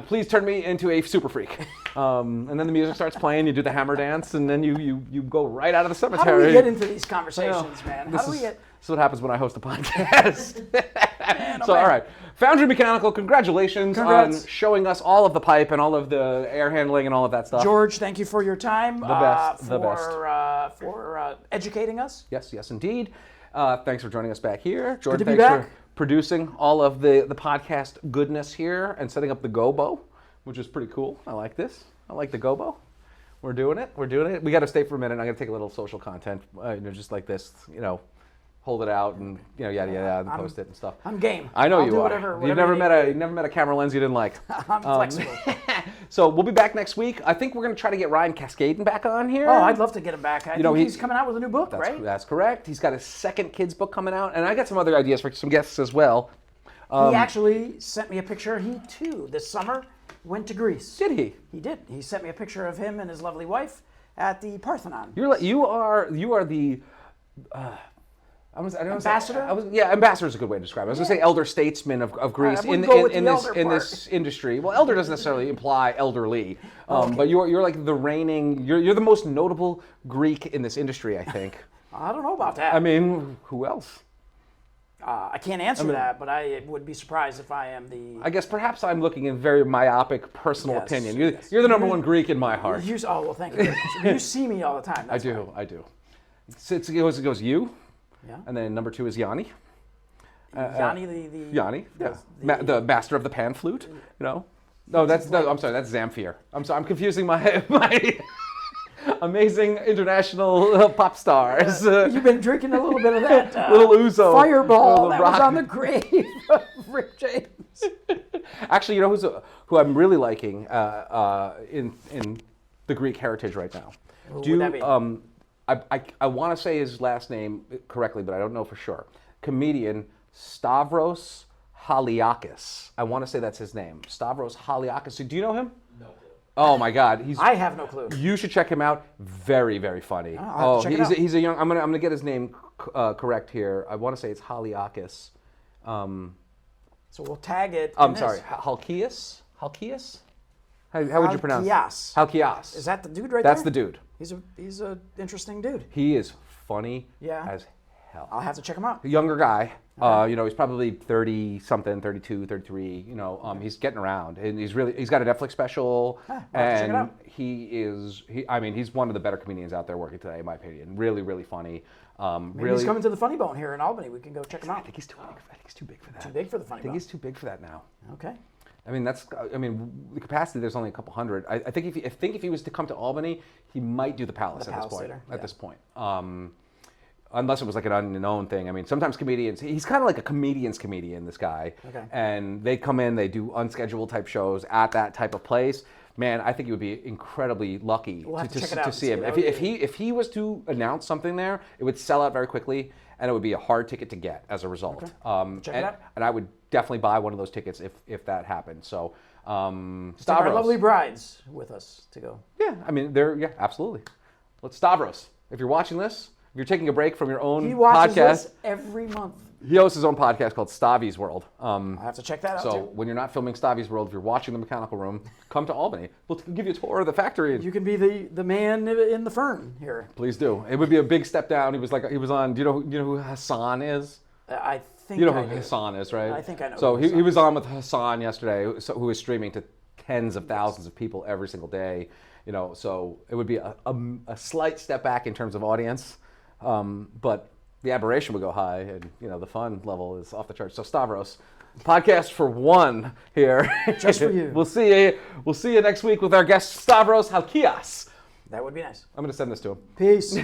Speaker 2: Please turn me into a super freak. And then the music starts playing. You do the hammer dance, and then you go right out of the cemetery.
Speaker 3: How do we get into these conversations, man?
Speaker 2: This is what happens when I host a podcast. All right, Foundry Mechanical, congratulations on showing us all of the pipe and all of the air handling and all of that stuff.
Speaker 3: George, thank you for your time.
Speaker 2: The best.
Speaker 3: For educating us.
Speaker 2: Yes, indeed. Thanks for joining us back here. George,
Speaker 3: good to be back.
Speaker 2: For producing all of the podcast goodness here and setting up the gobo, which is pretty cool. I like this. I like the gobo. We're doing it. We got to stay for a minute. I'm going to take a little social content, just like this, hold it out and yada yada and post it and stuff.
Speaker 3: I'm game.
Speaker 2: I know
Speaker 3: I'll
Speaker 2: you
Speaker 3: do
Speaker 2: are.
Speaker 3: Whatever
Speaker 2: You've never met a camera lens you didn't like.
Speaker 3: I'm flexible.
Speaker 2: So we'll be back next week. I think we're going to try to get Ryan Cascaden back on here.
Speaker 3: Oh, I'd love to get him back. I think he's coming out with a new book, right?
Speaker 2: That's correct. He's got his second kids book coming out, and I got some other ideas for some guests as well.
Speaker 3: He actually sent me a picture. He too, this summer, went to Greece.
Speaker 2: Did he?
Speaker 3: He did. He sent me a picture of him and his lovely wife at the Parthenon.
Speaker 2: You are the.
Speaker 3: Ambassador?
Speaker 2: Ambassador is a good way to describe it. I was going to say elder statesman of Greece in this industry. Well, elder doesn't necessarily imply elderly, but you're like the reigning. You're the most notable Greek in this industry, I think.
Speaker 3: I don't know about that.
Speaker 2: I mean, who else?
Speaker 3: I can't answer that, but I would be surprised if I am the.
Speaker 2: I guess perhaps I'm looking in very myopic personal opinion. You're the number one Greek in my heart.
Speaker 3: Well, thank you. You see me all the time.
Speaker 2: I do. It goes you.
Speaker 3: Yeah.
Speaker 2: And then number 2 is Yanni.
Speaker 3: Yanni,
Speaker 2: Yanni, the master of the pan flute. No, I'm sorry, that's Zamfir. I'm confusing my amazing international pop stars.
Speaker 3: You've been drinking a little bit of that
Speaker 2: little ouzo
Speaker 3: Fireball that was on the grave of Rick James.
Speaker 2: Actually, who I'm really liking in the Greek heritage right now.
Speaker 3: Who would that be?
Speaker 2: I want to say his last name correctly, but I don't know for sure. Comedian Stavros Haliakis. I want to say that's his name. Stavros Haliakis. Do you know him? No. Oh my God,
Speaker 3: I have no clue.
Speaker 2: You should check him out. Very, very funny.
Speaker 3: I'll check it out.
Speaker 2: He's a young. I'm gonna get his name correct here. I want to say it's Haliakis.
Speaker 3: So we'll tag it.
Speaker 2: I'm sorry, Halkias. Halkias. How would you pronounce it? Halkias.
Speaker 3: Is that the dude right
Speaker 2: That's
Speaker 3: there?
Speaker 2: the dude.
Speaker 3: He's a interesting dude.
Speaker 2: He is funny as hell.
Speaker 3: I'll have to check him out.
Speaker 2: A younger guy. He's probably 30-something, 32, 33. He's getting around, and he's got a Netflix special, and he's one of the better comedians out there working today, in my opinion. Really, really funny.
Speaker 3: Maybe he's coming to the Funny Bone here in Albany. We can go check him out.
Speaker 2: I think he's too big. I think he's too big for that.
Speaker 3: Too big for the Funny Bone.
Speaker 2: I think he's too big for that now.
Speaker 3: Okay.
Speaker 2: I mean, the capacity, there's only a couple hundred. I think if he was to come to Albany, he might do the Palace at this point. Unless it was like an unknown thing. I mean, sometimes comedians, he's kind of like a comedian's comedian, this guy. Okay. And they come in, they do unscheduled type shows at that type of place. Man, I think you would be incredibly lucky to see him. If he was to announce something there, it would sell out very quickly. and it would be a hard ticket to get as a result.
Speaker 3: Check it out.
Speaker 2: And I would definitely buy one of those tickets if that happened. So,
Speaker 3: Take our
Speaker 2: Stavros.
Speaker 3: lovely brides with us to go.
Speaker 2: Yeah, I mean, absolutely. Let's Stavros. If you're watching this, if you're taking a break from your own
Speaker 3: He watches
Speaker 2: podcast,
Speaker 3: this every month.
Speaker 2: he hosts his own podcast called Stavi's World.
Speaker 3: I have to check that out
Speaker 2: So
Speaker 3: too.
Speaker 2: when you're not filming Stavi's World, if you're watching the Mechanical Room, come to Albany. We'll give you a tour of the factory.
Speaker 3: You can be the man in the fern here.
Speaker 2: Please do. It would be a big step down. He was on. Do you know who Hassan is?
Speaker 3: I think
Speaker 2: You know
Speaker 3: I
Speaker 2: who
Speaker 3: do.
Speaker 2: Hassan is, right?
Speaker 3: I think I know
Speaker 2: So
Speaker 3: who
Speaker 2: he
Speaker 3: Hassan
Speaker 2: was on with Hassan yesterday, who was streaming to tens of thousands of people every single day. So it would be a slight step back in terms of audience, but the aberration would go high, and the fun level is off the charts. So Stavros, podcast for one here,
Speaker 3: Just for you.
Speaker 2: We'll see you next week with our guest Stavros Halkias.
Speaker 3: That would be nice.
Speaker 2: I'm going to send this to him.
Speaker 3: Peace.